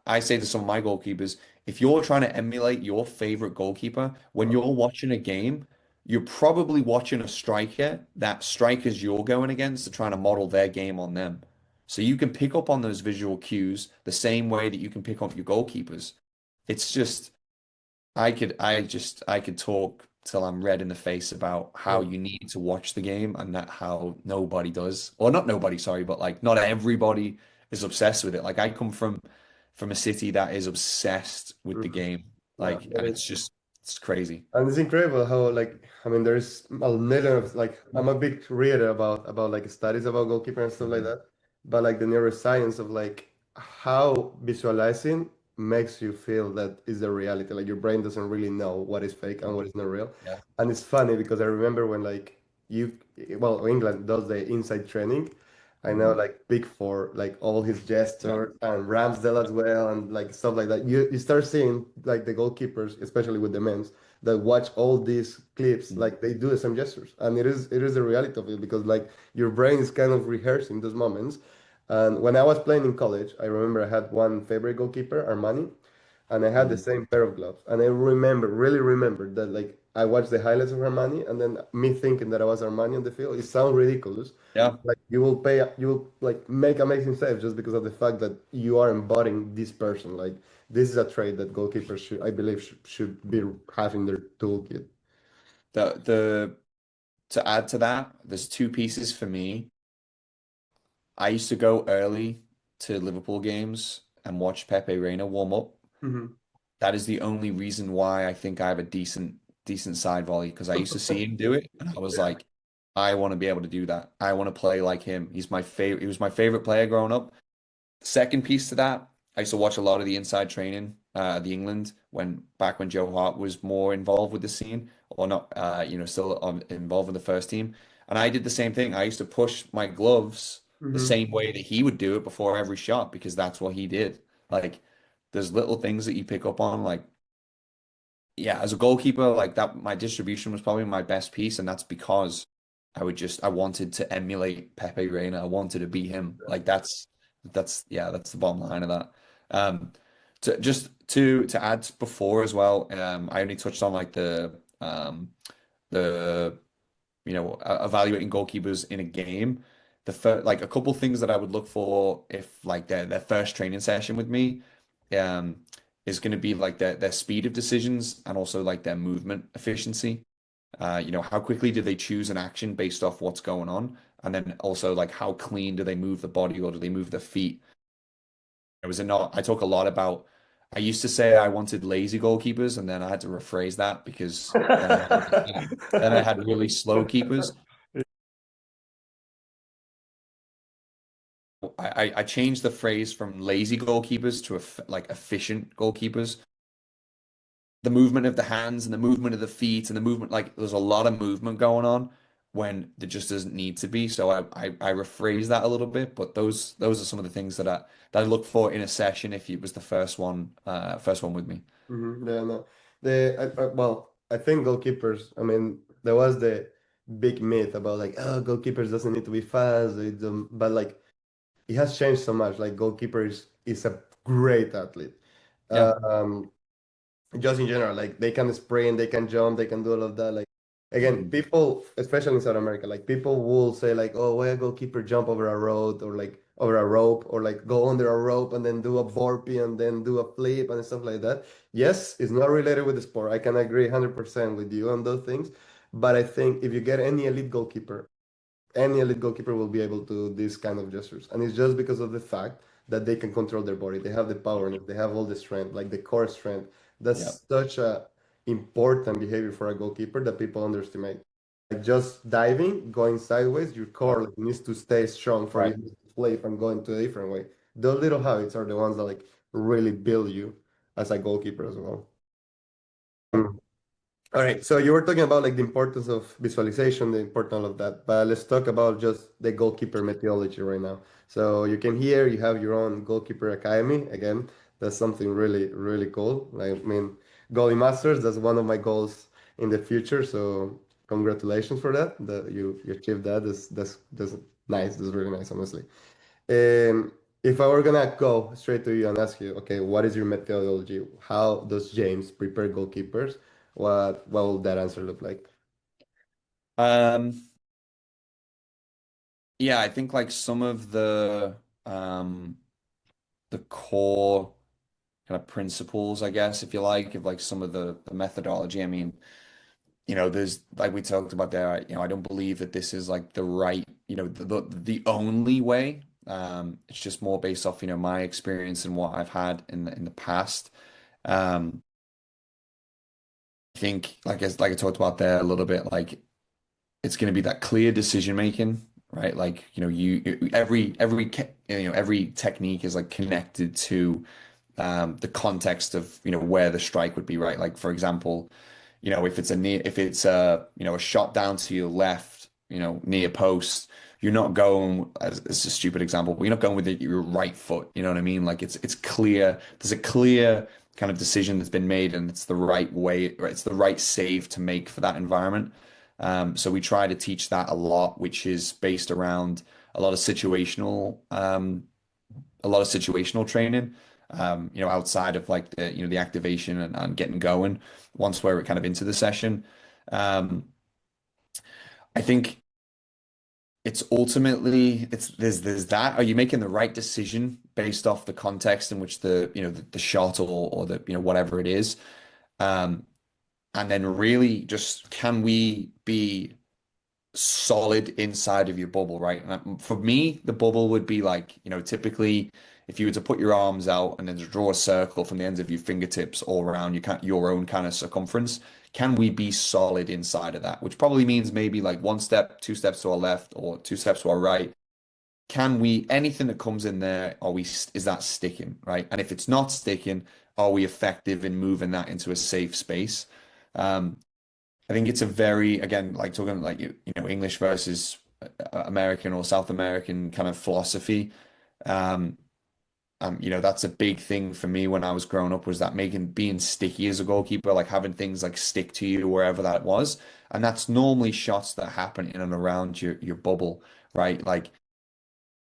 I say to some of my goalkeepers, if you're trying to emulate your favorite goalkeeper, when you're watching a game, you're probably watching a striker that strikers you're going against are trying to model their game on them. So you can pick up on those visual cues the same way that you can pick up your goalkeepers. It's just I could talk till I'm red in the face about how Yeah. you need to watch the game and that how nobody does. Or not nobody, sorry, but like not everybody is obsessed with it. Like I come from a city that is obsessed with the Mhm. game. Yeah, Like, that and is. it's crazy. And it's incredible how like I mean there's a million of like I'm a big reader about like studies about goalkeeper and stuff like Mhm. that. But like the neuroscience of like how visualizing makes you feel that is the reality. Like your brain doesn't really know what is fake and what is not real. Yeah. And it's funny because I remember when like you well England does the inside training. I know Mhm. like Big Four, like all his Yeah. gestures and Ramsdale as well and like stuff like that. You start seeing like the goalkeepers, especially with the men's that watch all these clips Mhm. like they do the same gestures and it is the reality of it because like your brain is kind of rehearsing those moments. And when I was playing in college, I remember I had one favorite goalkeeper, Armani, and I had the Mhm. same pair of gloves. And I really remember that like I watched the highlights of Armani, and then me thinking that I was Armani on the field. It sounds ridiculous. Yeah. Like you will like make amazing saves just because of the fact that you are embodying this person. Like this is a trait that goalkeepers should, I believe, should be having their toolkit. The to add to that, there's two pieces for me. I used to go early to Liverpool games and watch Pepe Reina warm up. Hmm. That is the only reason why I think I have a decent side volley because I used to see him do it and I was Yeah. like, I want to be able to do that. I want to play like him. He's my favorite. He was my favorite player growing up. Second piece to that, I used to watch a lot of the inside training, the England back when Joe Hart was more involved with the scene or not, still involved in the first team. And I did the same thing. I used to push my gloves the Hmm. same way that he would do it before every shot because that's what he did. Like there's little things that you pick up on, like yeah, as a goalkeeper, like that, my distribution was probably my best piece, and that's because I wanted to emulate Pepe Reina. I wanted to be him. Like that's the bottom line of that. Um, to add before as well, I only touched on like the evaluating goalkeepers in a game. Like a couple things that I would look for if like their first training session with me, um, is going to be like their speed of decisions and also like their movement efficiency. How quickly do they choose an action based off what's going on? And then also like how clean do they move the body or do they move their feet? It was not, I talk a lot about, I used to say I wanted lazy goalkeepers, and then I had to rephrase that because then I had really slow keepers. I changed the phrase from lazy goalkeepers to like efficient goalkeepers. The movement of the hands and the movement of the feet and the movement, like there's a lot of movement going on when there just doesn't need to be. So I rephrase that a little bit, but those are some of the things that I look for in a session if it was the first one with me. Yeah, no. Well, I think goalkeepers, I mean, there was the big myth about like, oh, goalkeepers doesn't need to be fast, but like it has changed so much. Like goalkeeper is a great athlete. Yeah. Um, just in general, like they can sprint, they can jump, they can do all of that. Like again, people, especially in South America, like people will say like, oh, why a goalkeeper jump over a road or like over a rope or like go under a rope and then do a burpee and then do a flip and stuff like that. Yes, it's not related with the sport. I can agree 100% with you on those things. But I think if you get any elite goalkeeper will be able to do these kind of gestures. And it's just because of the fact that they can control their body. They have the power in it. They have all the strength, like the core strength. Yeah. That's such a important behavior for a goalkeeper that people underestimate. Like just diving, going sideways, your Yeah. core like, needs to stay strong for you Right. to flip and go into a different way. Those little habits are the ones that like really build you as a goalkeeper as well. All right, so you were talking about like the importance of visualization, the importance of that, but let's talk about just the goalkeeper methodology right now. So you can hear you have your own goalkeeper academy. Again, that's something really, really cool. Like, I mean, goalie masters, that's one of my goals in the future. So congratulations for that. That you achieved that. That's nice. That's really nice, honestly. If I were gonna go straight to you and ask you, okay, what is your methodology? How does James prepare goalkeepers? What will that answer look like? Um, yeah, I think like some of the core kind of principles, I guess, if you like, of like some of the methodology. I mean, there's like we talked about there, I don't believe that this is like the right, the only way. It's just more based off, my experience and what I've had in the past. Um, I think like I talked about there a little bit, like it's going to be that clear decision making, right? Like, every technique is like connected to the context of, where the strike would be, right? Like, for example, if it's a shot down to your left, near post, you're not going as it's a stupid example, but you're not going with your right foot. You know what I mean? Like it's clear. There's a clear kind of decision that's been made, and it's the right way, right? It's the right save to make for that environment. So we try to teach that a lot, which is based around a lot of situational, training. Outside of like the activation and getting going once we're kind of into the session. Um, I think it's ultimately there's that. Are you making the right decision based off the context in which the shot or the whatever it is? Um, and then really just can we be solid inside of your bubble, right? And for me, the bubble would be like, typically if you were to put your arms out and then to draw a circle from the ends of your fingertips all around your own kind of circumference, can we be solid inside of that? Which probably means maybe like one step, two steps to our left or two steps to our right. Can we, anything that comes in there, is that sticking, right? And if it's not sticking, are we effective in moving that into a safe space? Um, I think it's a very, again, like talking like English versus American or South American kind of philosophy. Um, that's a big thing for me when I was growing up was that being sticky as a goalkeeper, like having things like stick to you wherever that was. And that's normally shots that happen in and around your bubble, right? Like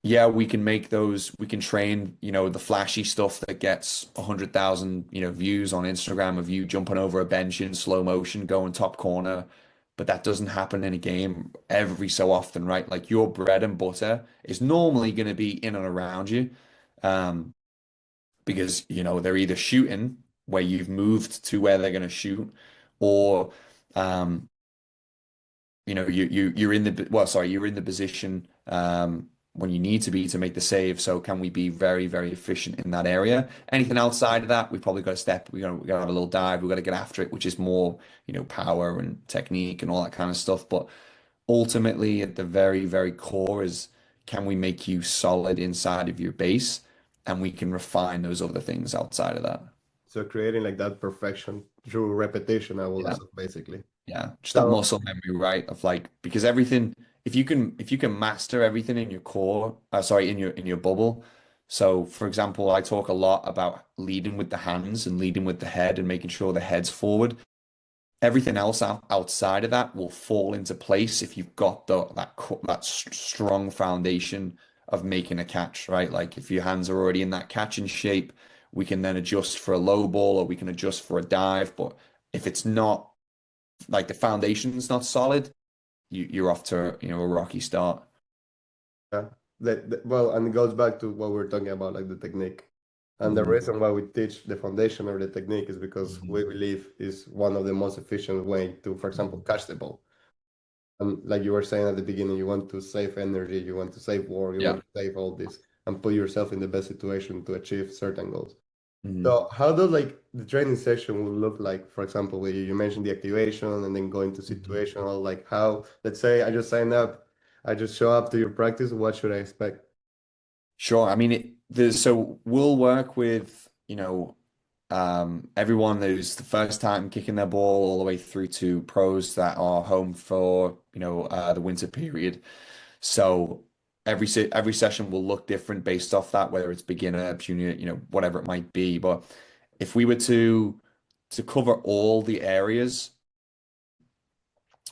yeah, we can make those, we can train, the flashy stuff that gets 100,000, views on Instagram of you jumping over a bench in slow motion, going top corner. But that doesn't happen in a game every so often, right? Like your bread and butter is normally going to be in and around you. Um, because, they're either shooting where you've moved to where they're going to shoot or, um, you're in the well, sorry, you're in the position when you need to be to make the save. So can we be very, very efficient in that area? Anything outside of that, we've probably got to step. We got to have a little dive. We've got to get after it, which is more, power and technique and all that kind of stuff. But ultimately, at the very, very core is can we make you solid inside of your base, and we can refine those other things outside of that. So creating like that perfection through repetition, I will Yeah. say, basically. Yeah, just that So muscle memory, right? Of like because everything, if you can master everything in your core, sorry, in your bubble. So, for example, I talk a lot about leading with the hands and leading with the head and making sure the head's forward. Everything else outside of that will fall into place if you've got that strong foundation of making a catch, right? Like if your hands are already in that catching shape, we can then adjust for a low ball or we can adjust for a dive. But if it's not like the foundation's not solid, you're off to, a rocky start. yeah, well, and it goes back to what we are talking about, like the technique. And the Hmm. reason why we teach the foundation or the technique is because Hmm. we believe is one of the most efficient way to, for example, catch the ball. And like you were saying at the beginning, you want to save energy, you want to save work, you want Yeah. to save all this and put yourself in the best situation to achieve certain goals. Hmm. So how does like the training session will look like? For example, where you mentioned the activation and then go into Hmm. situational, like how, let's say I just signed up, I just show up to your practice, what should I expect? Sure. I mean, so we'll work with, everyone who's the first time kicking their ball all the way through to pros that are home for, the winter period. So every session will look different based off that, whether it's beginner, junior, whatever it might be. But if we were to cover all the areas,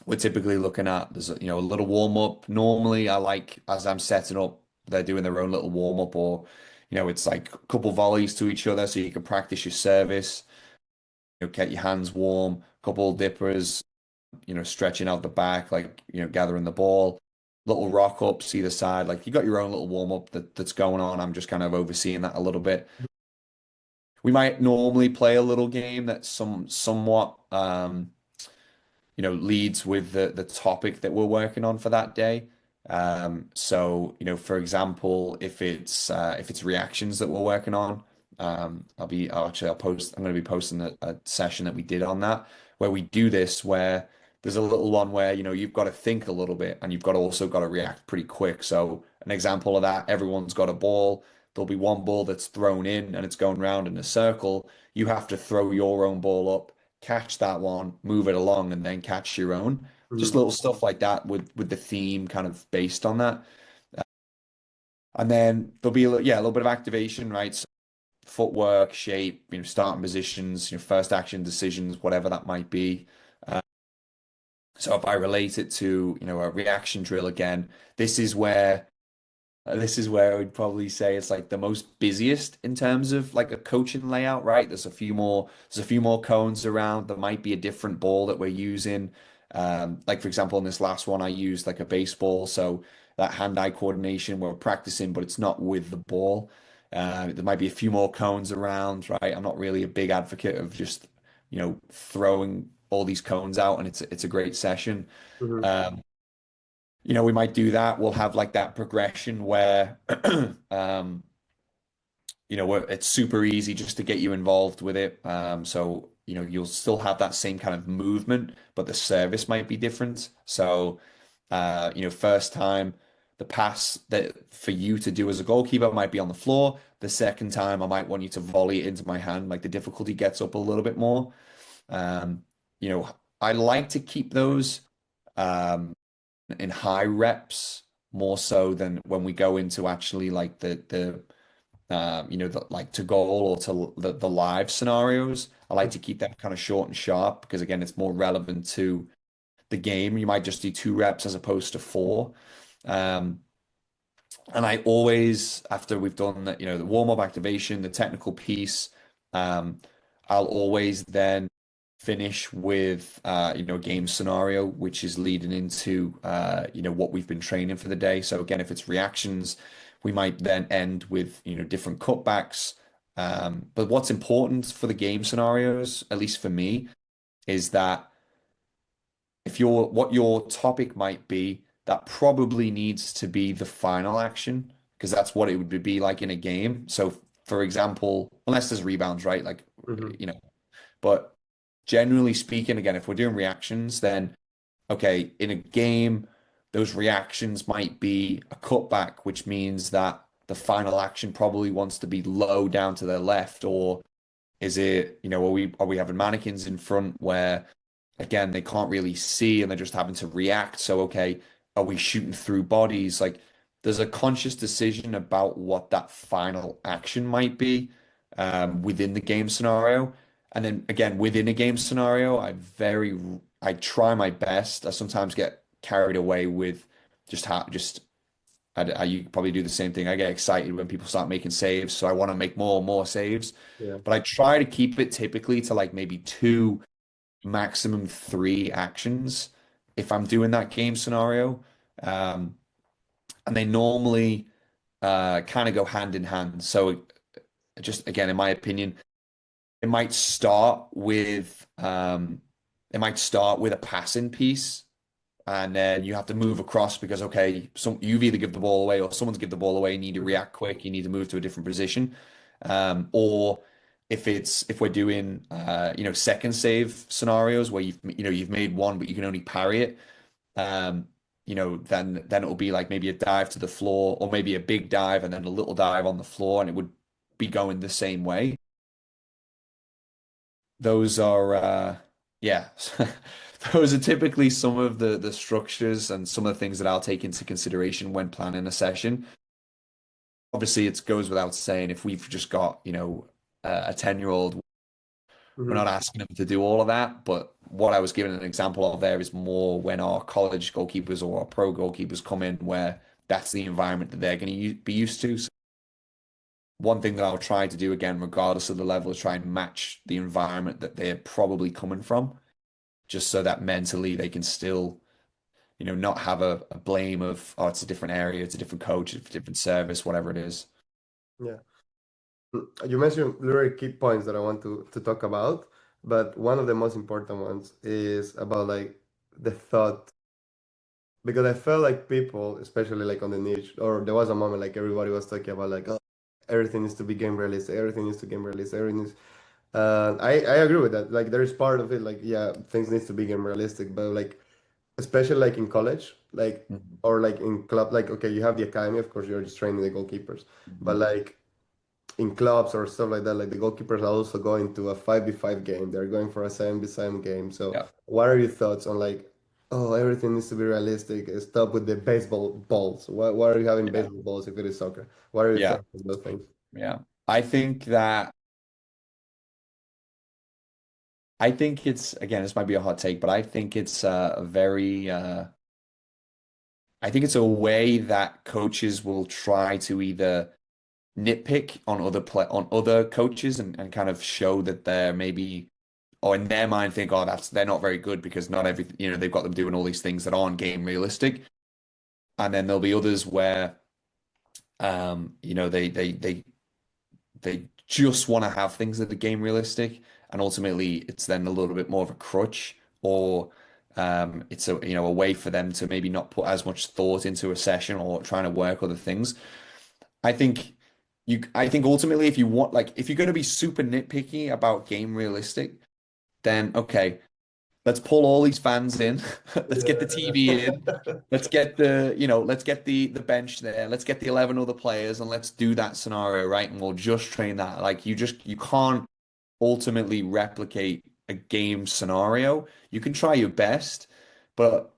we're typically looking at there's a little warm up. Normally, I like as I'm setting up, they're doing their own little warm up, or it's like a couple volleys to each other, so you can practice your service. Get your hands warm, couple dippers, stretching out the back, like gathering the ball. Little rock ups either side, like you got your own little warm up that's going on. I'm just kind of overseeing that a little bit. We might normally play a little game that's somewhat leads with the topic that we're working on for that day. So, for example, if it's reactions that we're working on, I'm going to be posting a session that we did on that where we do this where there's a little one where, you've got to think a little bit and you've also got to react pretty quick. So an example of that, everyone's got a ball. There'll be one ball that's thrown in and it's going round in a circle. You have to throw your own ball up, catch that one, move it along, and then catch your own. Just Mhm. little stuff like that with the theme kind of based on that. And then there'll be a little bit of activation, right? So footwork, shape, starting positions, first action decisions, whatever that might be. Uh, so if I relate it to, a reaction drill again, this is where I would probably say it's like the most busiest in terms of like a coaching layout, right? There's a few more cones around. There might be a different ball that we're using. Like for example, in this last one, I used like a baseball, so that hand-eye coordination we're practicing, but it's not with the ball. There might be a few more cones around, right? I'm not really a big advocate of just, throwing all these cones out, and it's a great session. Mhm. Um, we might do that. We'll have like that progression where, um, where it's super easy just to get you involved with it. So, you'll still have that same kind of movement, but the service might be different. So, first time the pass that for you to do as a goalkeeper might be on the floor. The second time, I might want you to volley it into my hand. Like the difficulty gets up a little bit more. Um, I like to keep those. Um, in high reps more so than when we go into actually like like to goal or to the live scenarios. I like to keep that kind of short and sharp because again, it's more relevant to the game. You might just do 2 reps as opposed to 4. Um, and I always, after we've done that, the warm-up activation, the technical piece, um, I'll always then finish with a game scenario, which is leading into what we've been training for the day. So again, if it's reactions, we might then end with different cutbacks. But what's important for the game scenarios, at least for me, is that if your what your topic might be, that probably needs to be the final action because that's what it would be like in a game. So, for example, unless there's rebounds, right? Like, Hmm. you know, but generally speaking, again, if we're doing reactions, then okay, in a game, those reactions might be a cutback, which means that the final action probably wants to be low down to their left, or is it, are we having mannequins in front where again they can't really see and they're just having to react? So okay, are we shooting through bodies? Like there's a conscious decision about what that final action might be within the game scenario. And then again, within a game scenario, I try my best. I sometimes get carried away with just you probably do the same thing. I get excited when people start making saves, so I want to make more and more saves. Yeah. But I try to keep it typically to like maybe two, maximum three actions if I'm doing that game scenario. Um, and they normally kind of go hand in hand. So just again, in my opinion, it might start with a passing piece and then you have to move across because okay, you've either give the ball away or someone's give the ball away. You need to react quick. You need to move to a different position, or if we're doing second save scenarios where you've made one but you can only parry it, um, then it'll be like maybe a dive to the floor or maybe a big dive and then a little dive on the floor and it would be going the same way. Those are yeah. Those are typically some of the structures and some of the things that I'll take into consideration when planning a session. Obviously, it goes without saying if we've just got, a 10-year-old, we're Hmm. not asking them to do all of that. But what I was giving an example of there is more when our college goalkeepers or our pro goalkeepers come in where that's the environment that they're going to be used to. So one thing that I'll try to do again, regardless of the level, is try and match the environment that they're probably coming from, just so that mentally they can still, not have a blame of, oh, it's a different area, it's a different coach, it's a different service, whatever it is. Yeah. You mentioned literally key points that I want to talk about, but one of the most important ones is about like the thought, because I felt like people, especially like on the niche, or there was a moment like everybody was talking about like, oh, everything needs to be game realistic, everything needs to game realistic, everything is. I agree with that. Like there is part of it, like yeah, things needs to be game realistic, but like especially like in college, like Mhm. or like in club, like okay, you have the academy, of course, you're just training the goalkeepers, but Mhm. like in clubs or stuff like that, like the goalkeepers are also going to a 5v5 game. They're going for a 7v7 game. So Yeah. what are your thoughts on like, oh, everything needs to be realistic. Stop with the baseball balls. What are you having Yeah. baseball balls if it is soccer? What are your Yeah. thoughts on those things? Yeah. I think that I think it's again, this might be a hot take, but I think it's a very I think it's a way that coaches will try to either nitpick on on other coaches and kind of show that they're maybe or in their mind think, oh, they're not very good because not every they've got them doing all these things that aren't game realistic. And then there'll be others where they just want to have things that are game realistic, and ultimately it's then a little bit more of a crutch, or it's a way for them to maybe not put as much thought into a session or trying to work other things. I think I think ultimately if you're going to be super nitpicky about game realistic, then okay, let's pull all these fans in. Let's get the TV in. Yeah. Let's get the bench there. Let's get the 11 other players and let's do that scenario, right? And we'll just train that. Like you can't ultimately replicate a game scenario. You can try your best, but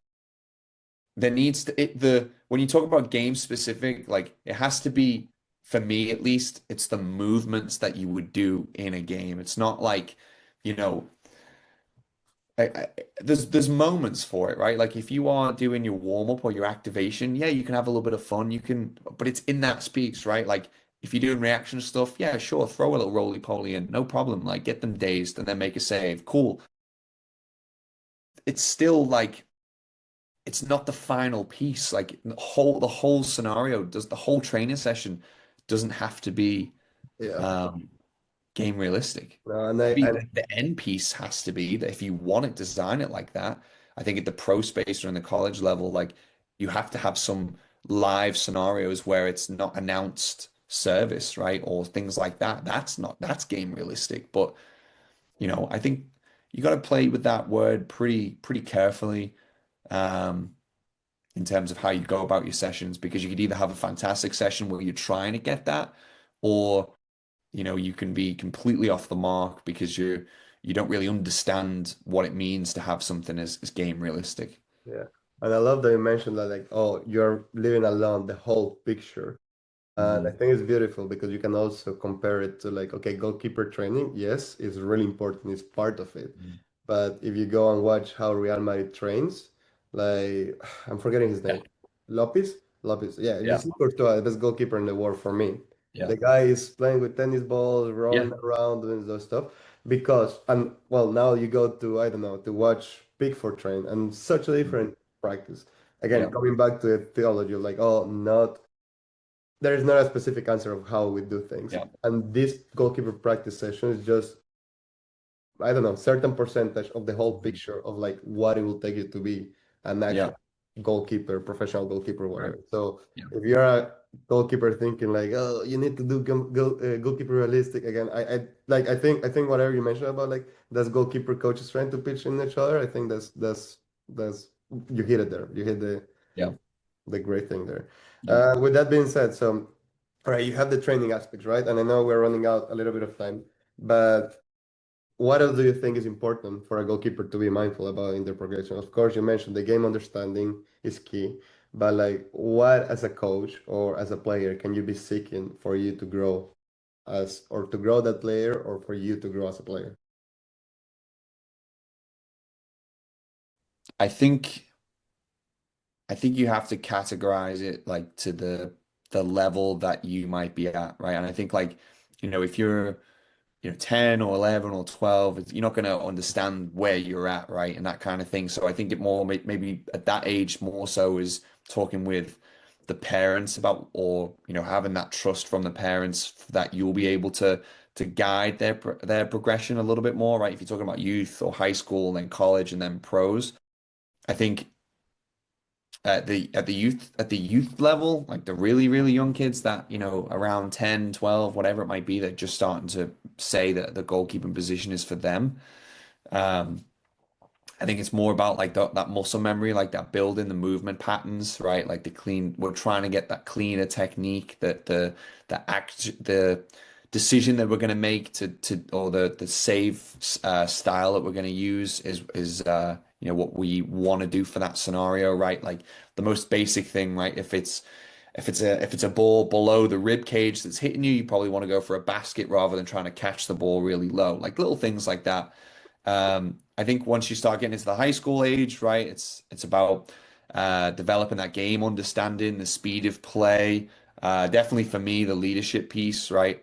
there needs to it the when you talk about game specific, like it has to be for me at least, it's the movements that you would do in a game. It's not like, you know, there's moments for it, right? Like if you are doing your warm up or your activation, yeah, you can have a little bit of fun. You can, but it's in that speaks, right? Like if you're doing reaction stuff, yeah, sure, throw a little roly poly in, no problem. Like get them dazed and then make a save. Cool. It's still like it's not the final piece. Like the whole scenario does the whole training session doesn't have to be Yeah. um game realistic. No, Maybe the end piece has to be that if you want it, design it like that. I think at the pro space or in the college level, like you have to have some live scenarios where it's not announced service, right? Or things like that. That's game realistic. But I think you got to play with that word pretty carefully um, in terms of how you go about your sessions, because you could either have a fantastic session where you're trying to get that, or you can be completely off the mark because you don't really understand what it means to have something as game realistic. Yeah. And I love that you mentioned that, like, oh, you're living alone, the whole picture. And I Hmm. think it's beautiful because you can also compare it to, like, okay, goalkeeper training, yes, it's really important, it's part of it. But if you go and watch how Real Madrid trains, like, I'm forgetting his Yeah, name, Lopez? Lopez, yeah, you yeah, see Courtois, the best goalkeeper in the world for me. yeah, The guy is playing with tennis balls, yeah, rolling around, doing those stuff. Because, and well, now you go to, I don't know, to watch Pickford train, and such a different practice. Again, yeah, coming back to the theology of, like, oh, not there is not a specific answer of how we do things. yeah, And this goalkeeper practice session is just, I don't know, certain percentage of the whole mhm, picture of, like, what it will take you to be an yeah, actual goalkeeper, professional goalkeeper, right, whatever. So yeah, if you're a goalkeeper thinking like, oh, you need to do goalkeeper realistic again, I think whatever you mentioned about, like, that's goalkeeper coaches trying to pitch in each other. I think that's you hit it there. You hit yeah. the great thing there. Yeah. With that being said, so, all right, you have the training aspects, right? And I know we're running out a little bit of time, but what else do you think is important for a goalkeeper to be mindful about in their progression? Of course, you mentioned the game understanding is key, but, like, what as a coach or as a player can you be seeking for you to grow or to grow that player, or for you to grow as a player? I think I think you have to categorize it like to the level that you might be at, right? And I think like, if you're 10 or 11 or 12, you're not going to understand where you're at, right? And that kind of thing. So I think it more maybe at that age more so is talking with the parents about, or having that trust from the parents that you'll be able to guide their progression a little bit more, right? If you're talking about youth or high school and then college and then pros, I think at the youth level, like the really young kids that, around 10, 12, whatever it might be, that just starting to say that the goalkeeping position is for them. Um, I think it's more about like that muscle memory, like that building the movement patterns, right? Like we're trying to get that cleaner technique, that the decision that we're going to make or the save style that we're going to use is what we want to do for that scenario, right? Like the most basic thing, right? If it's a ball below the rib cage that's hitting you, you probably want to go for a basket rather than trying to catch the ball really low. Like little things like that. I think once you start getting into the high school age, right, it's about developing that game understanding, the speed of play. Definitely for me, the leadership piece, right?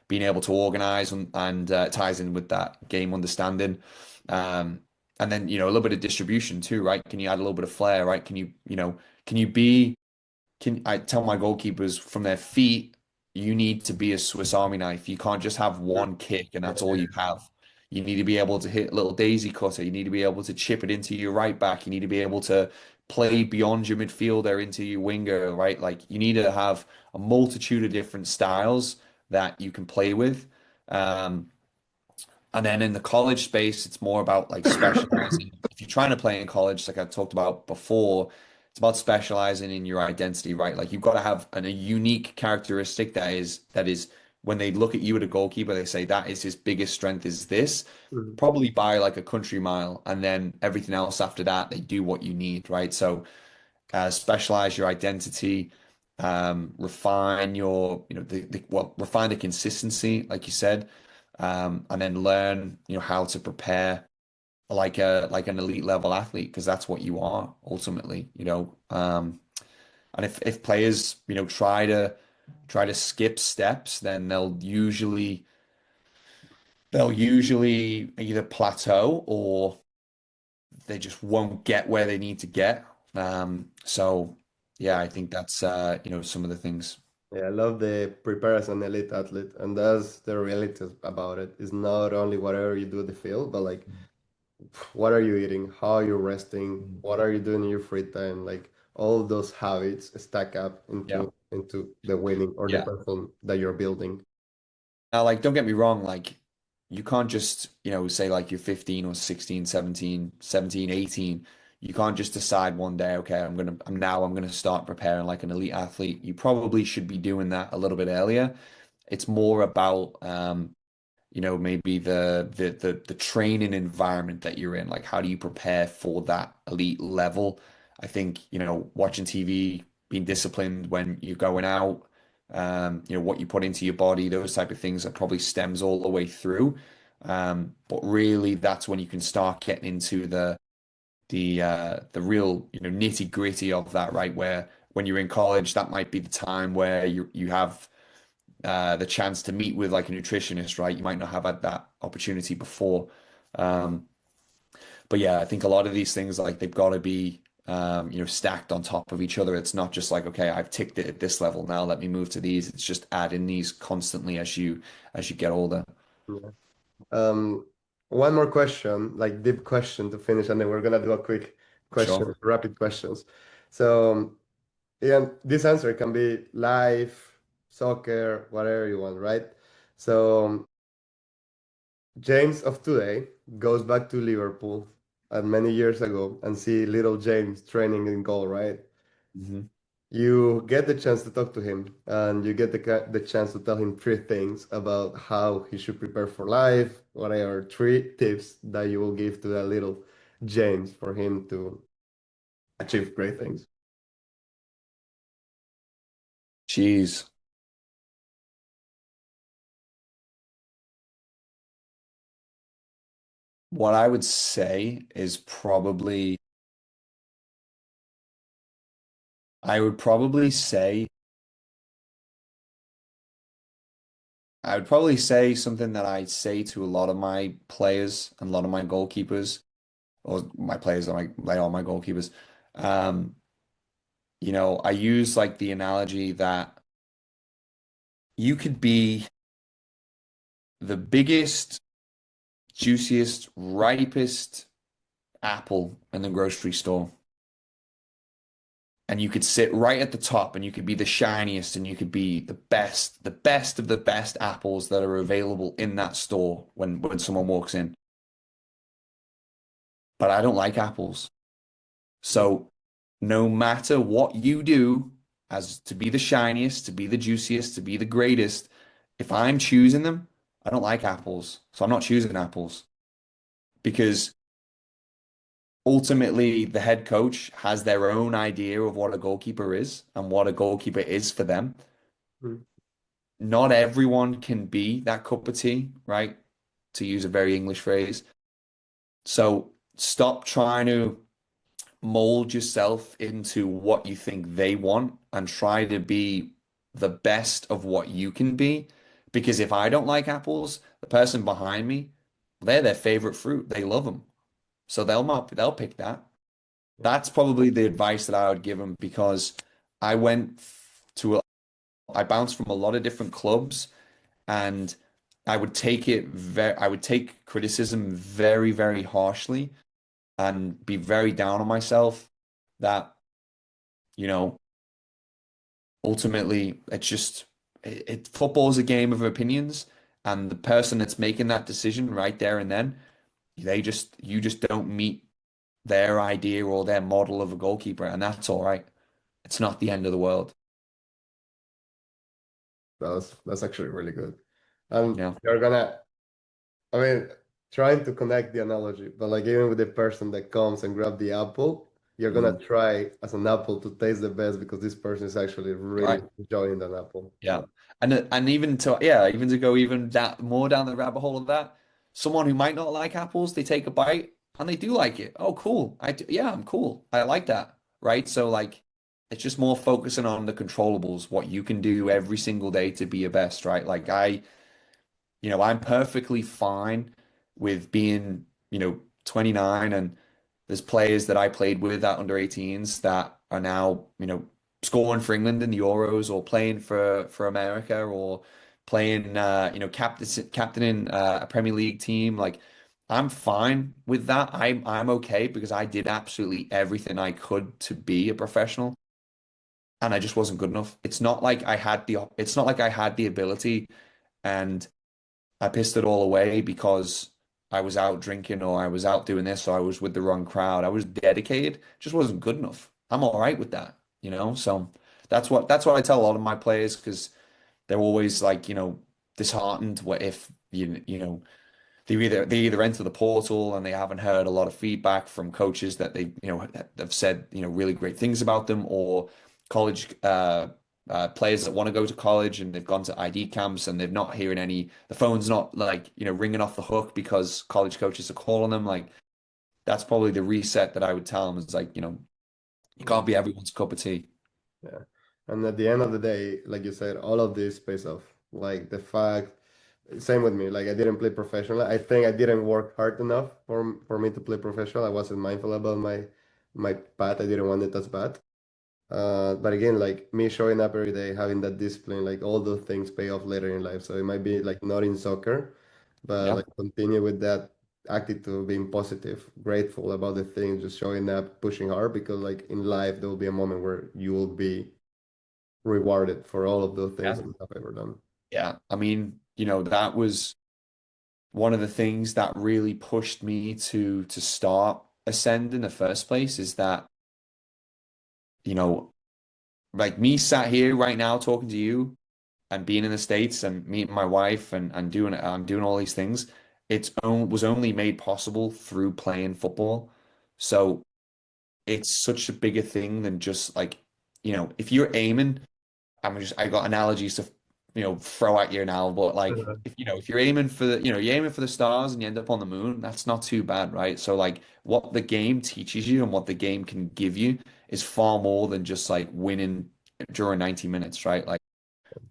Being able to organize and ties in with that game understanding. Um, and then, a little bit of distribution too, right? Can you add a little bit of flair, right? Can you be can I tell my goalkeepers from their feet, you need to be a Swiss Army knife. You can't just have one kick and that's all you have. You need to be able to hit a little daisy cutter. You need to be able to chip it into your right back. You need to be able to play beyond your midfielder into your winger, right? Like you need to have a multitude of different styles that you can play with. Um, and then in the college space, it's more about like specializing. If you're trying to play in college, like I talked about before, it's about specializing in your identity, right? Like you've got to have a unique characteristic that is when they look at you at a goalkeeper, they say that is his biggest strength is this, Mhm. probably by like a country mile, and then everything else after that, they do what you need, right? So specialize your identity, refine your, refine the consistency, like you said, and then learn, how to prepare like an elite level athlete, because that's what you are ultimately, and if players, try to skip steps, then they'll usually either plateau or they just won't get where they need to get. So yeah, I think that's some of the things. Yeah, I love the prepare as an elite athlete, and that's the reality about it. It's not only whatever you do at the field, but, like, what are you eating, how are you resting, Mm. what are you doing in your free time, like all those habits stack up Yeah. into the winning or the Yeah. person that you're building. Now, like, don't get me wrong, like, you can't just, say like you're 15 or 16, 17, 17, 18. You can't just decide one day, okay, I'm gonna start preparing like an elite athlete. You probably should be doing that a little bit earlier. It's more about maybe the training environment that you're in. Like, how do you prepare for that elite level? I think, watching TV, being disciplined when you're going out, what you put into your body, those type of things that probably stems all the way through. But really, that's when you can start getting into the real, nitty gritty of that, right? Where when you're in college, that might be the time where you have the chance to meet with like a nutritionist, right? You might not have had that opportunity before. Um, but yeah, I think a lot of these things like they've got to be stacked on top of each other. It's not just like, okay, I've ticked it at this level, now let me move to these. It's just adding these constantly as you get older. Yeah. Um, One more question, like deep question to finish, and then we're gonna do a quick Sure. question, rapid questions. So, yeah, this answer can be life, soccer, whatever you want, right? So, James of today goes back to Liverpool and many years ago and see little James training in goal, right? Hmm. You get the chance to talk to him and you get the chance to tell him three things about how he should prepare for life. What are three tips that you will give to that little James for him to achieve great things? Jeez. What I would say is I would probably say, I would probably say something that I say to a lot of my players and a lot of my goalkeepers, or my players, are they are my goalkeepers. Um, I use like the analogy that you could be the biggest, juiciest, ripest apple in the grocery store. And you could sit right at the top and you could be the shiniest and you could be the best of the best apples that are available in that store when someone walks in. But I don't like apples. So no matter what you do as to be the shiniest, to be the juiciest, to be the greatest, if I'm choosing them, I don't like apples. So I'm not choosing apples because ultimately the head coach has their own idea of what a goalkeeper is and what a goalkeeper is for them. Mm. Not everyone can be that cup of tea, right? To use a very English phrase. So stop trying to mold yourself into what you think they want and try to be the best of what you can be. Because if I don't like apples, the person behind me, they're their favorite fruit. They love them. So they'll pick that. Yeah. That's probably the advice that I would give them because I went to I bounced from a lot of different clubs and I would take criticism very, very harshly and be very down on myself that, you know, ultimately football is a game of opinions and the person that's making that decision right there and then, you just don't meet their idea or their model of a goalkeeper and that's all right. It's not the end of the world. That's actually really good. And Yeah. you're gonna, I mean, trying to connect the analogy, but like even with the person that comes and grab the apple, you're gonna Mhm. try as an apple to taste the best because this person is actually really Right. enjoying that apple. Yeah. And even to go even more down the rabbit hole of that, someone who might not like apples, they take a bite and they do like it. Oh, cool. Yeah, I'm cool. I like that. Right? So like it's just more focusing on the controllables, what you can do every single day to be your best, right? Like I'm perfectly fine with being, 29 and there's players that I played with at under 18s that are now, scoring for England in the Euros or playing for America or playing captaining a Premier League team. Like I'm fine with that. I'm okay because I did absolutely everything I could to be a professional, and I just wasn't good enough. It's not like I had the ability and I pissed it all away because I was out drinking or I was out doing this or I was with the wrong crowd. I was dedicated, just wasn't good enough. I'm all right with that, you know? So that's what I tell a lot of my players because they're always like, disheartened what if they either enter the portal and they haven't heard a lot of feedback from coaches that they have said really great things about them, or college players that want to go to college and they've gone to ID camps and they're not hearing the phone's not like ringing off the hook because college coaches are calling them. Like that's probably the reset that I would tell them is like you Yeah. can't be everyone's cup of tea. Yeah. And at the end of the day, like you said, all of this pays off. Like the fact, same with me. Like I didn't play professional. I think I didn't work hard enough for me to play professional. I wasn't mindful about my path. I didn't want it as bad. But again, like me showing up every day, having that discipline, like all those things pay off later in life. So it might be like not in soccer, but Yeah. like continue with that attitude, being positive, grateful about the things, just showing up, pushing hard, because like in life there will be a moment where you will be rewarded for all of those things Yeah. that you have ever done. Yeah. I mean, that was one of the things that really pushed me to start Ascend in the first place is that, you know, like me sat here right now talking to you and being in the States and meeting my wife and doing I'm doing all these things. Was only made possible through playing football. So it's such a bigger thing than just like, if you're aiming, I got analogies to throw at you now, but like Uh, if you're aiming for you're aiming for the stars and you end up on the moon, that's not too bad, right? So like what the game teaches you and what the game can give you is far more than just like winning during 90 minutes, right? Like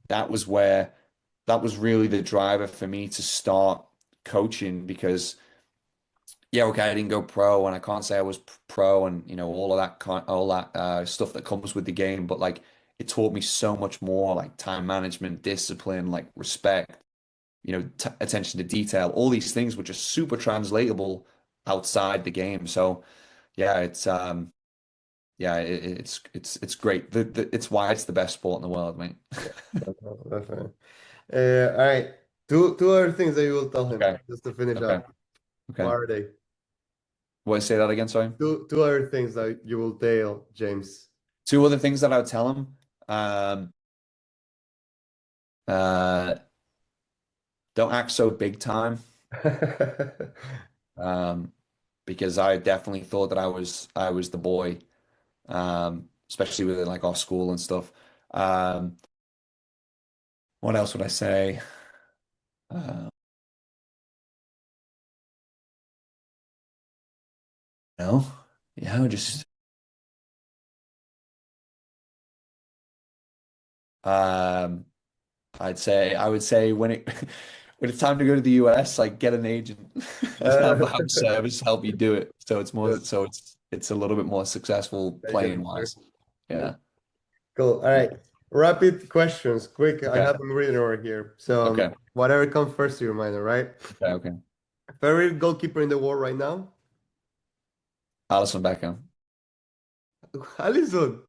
that was where that was really the driver for me to start coaching because yeah, okay, I didn't go pro, and I can't say I was pro, and all of that all that stuff that comes with the game. But like, it taught me so much more, like time management, discipline, like respect, t attention to detail. All these things which are super translatable outside the game. So yeah, it's great. It's why it's the best sport in the world, mate. yeah, definitely. All right. Two other things that you will tell him Okay, just to finish okay, up. What okay. are they? What say that again? Sorry. Two other things that you will tell James. Two other things that I would tell him. Um, uh, don't act so big time. Um, because I definitely thought that I was the boy, especially with like our school and stuff. Um, what else would I say? Uh, no, yeah, just um, I would say when it when it's time to go to the US, like get an agent and have Uh, the house service help you do it. So it's more yeah, so it's a little bit more successful make it playing easier. wise. Yeah. Yeah. Cool. All right. Rapid questions. Quick. I Okay. have them written over here. So Okay. whatever comes first to your mind, all right? Okay. Okay. Favorite goalkeeper in the world right now? Alison Beckham. Alisson.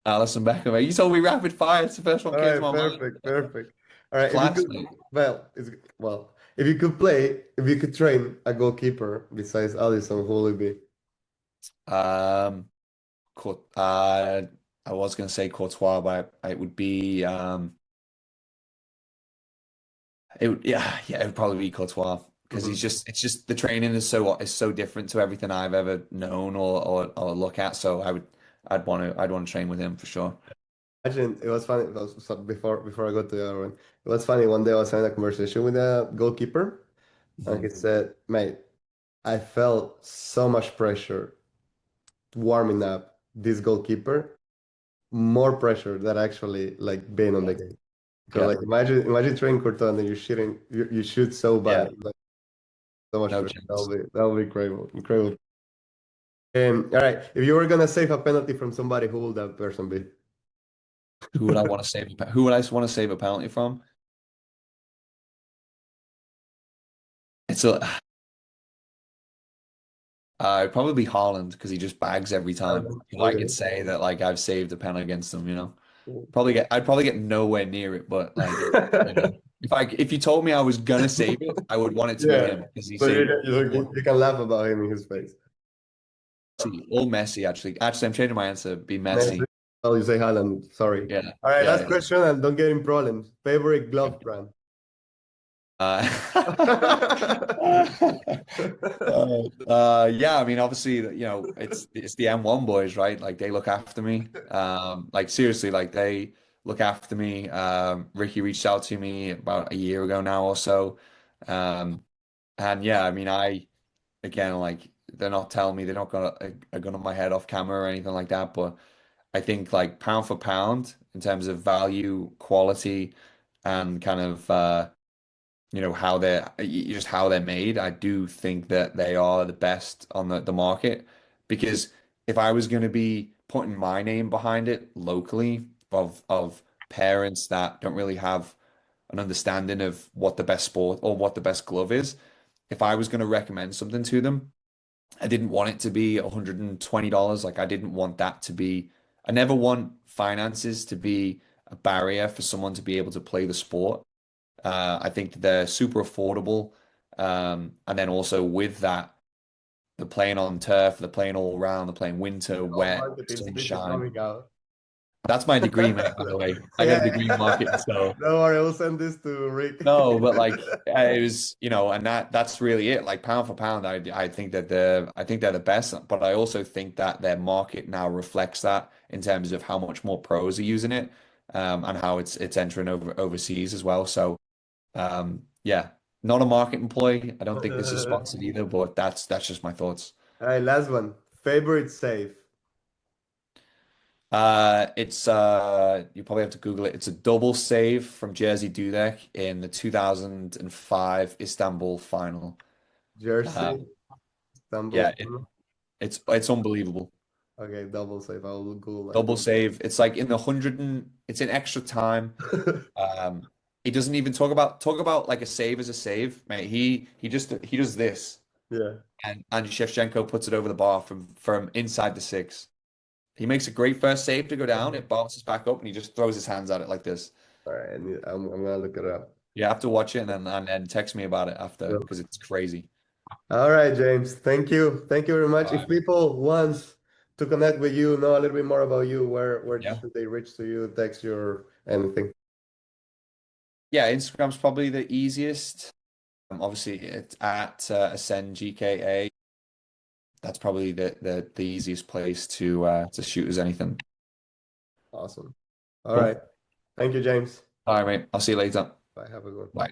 Alison Beckham. You told me rapid fire. It's the first one All came to right. my mind. Perfect. Perfect. All right. If you Class, could, mate. if you could train a goalkeeper besides Alisson, who would it be? Um, I was gonna say Courtois, but it would be it would probably be Courtois because Mhm. it's just the training is so different to everything I've ever known or look at. So I'd want to train with him for sure. Imagine it was funny. It was, so before I got to the other one, it was funny. One day I was having a conversation with a goalkeeper, and he Mhm. said, "Mate, I felt so much pressure warming up this goalkeeper, more pressure than actually like being on Yeah, the game. Because yeah, like imagine training Courtois and then you shoot so yeah. bad, like so much No pressure. chance. That'll be incredible, incredible. All right, if you were gonna save a penalty from somebody, who would that person be? Who would I want to save? Who would I want to save a penalty from? It's a Probably Haaland because he just bags every time. So I Okay. could say that like I've saved a pen against him, you know. I'd probably get nowhere near it, but like you know, if you told me I was gonna save it, I would want it to be Yeah. him because he So saved you can laugh about him in his face. Or Messi actually. Actually, I'm changing my answer. Be Messi. Messi. Oh, you say Haaland. Sorry. Yeah, All right, yeah, last yeah. question and don't get in problems. Favorite glove brand? Uh, yeah, I mean, obviously, you know, it's the M1 boys, right? Like they look after me. Like seriously, like they look after me. Ricky reached out to me about a year ago now or so. Um, and yeah, I mean, again, like they're not telling me they're not gonna a gun on my head off camera or anything like that, but I think like pound for pound in terms of value, quality, and kind of you know how just how they're made. I do think that they are the best on the market because if I was going to be putting my name behind it locally of parents that don't really have an understanding of what the best sport or what the best glove is, if I was going to recommend something to them, I didn't want it to be $120. Like I didn't want that to be, I never want finances to be a barrier for someone to be able to play the sport. I think that they're super affordable. And then also with that, they're playing on turf, they're playing all around, they're playing winter, Oh, wet, marketing speech is sunshine. coming out. That's my degree, mate, by the way. I got a Yeah, degree in marketing, so don't worry, I will send this to Rick. no, but like it was, you know, and that's really it. Like pound for pound, I think that I think they're the best, but I also think that their market now reflects that in terms of how much more pros are using it, and how it's entering overseas as well. So, yeah, not a market employee. I don't think this is All sponsored either, but that's just my thoughts. right, last one. Favorite save. It's you probably have to Google it. It's a double save from Jerzy Dudek in the 2005 Istanbul final. Uh, Jersey, yeah, Istanbul. it's unbelievable. Okay, double save. I will Google Double save. It's like in the hundred and it's in extra time. that. Um, he doesn't even talk about like a save as a save, mate. He does this, Yeah. and Andriy Shevchenko puts it over the bar from inside the six. He makes a great first save to go down. It bounces back up, and he just throws his hands at it like this. All right, I'm gonna look it up. You have to watch it and text me about it after because it's crazy. All right, James. Thank you very much. All If right, mate. people want to connect with you, know a little bit more about you, where Yeah. should they reach to you, text you, or anything? Yeah, Instagram's probably the easiest. Obviously, it's at Ascend GKA. That's probably the easiest place to shoot as anything. Awesome. All right. Cool. Thank you, James. All right, mate. I'll see you later. Bye. Have a good one. Bye.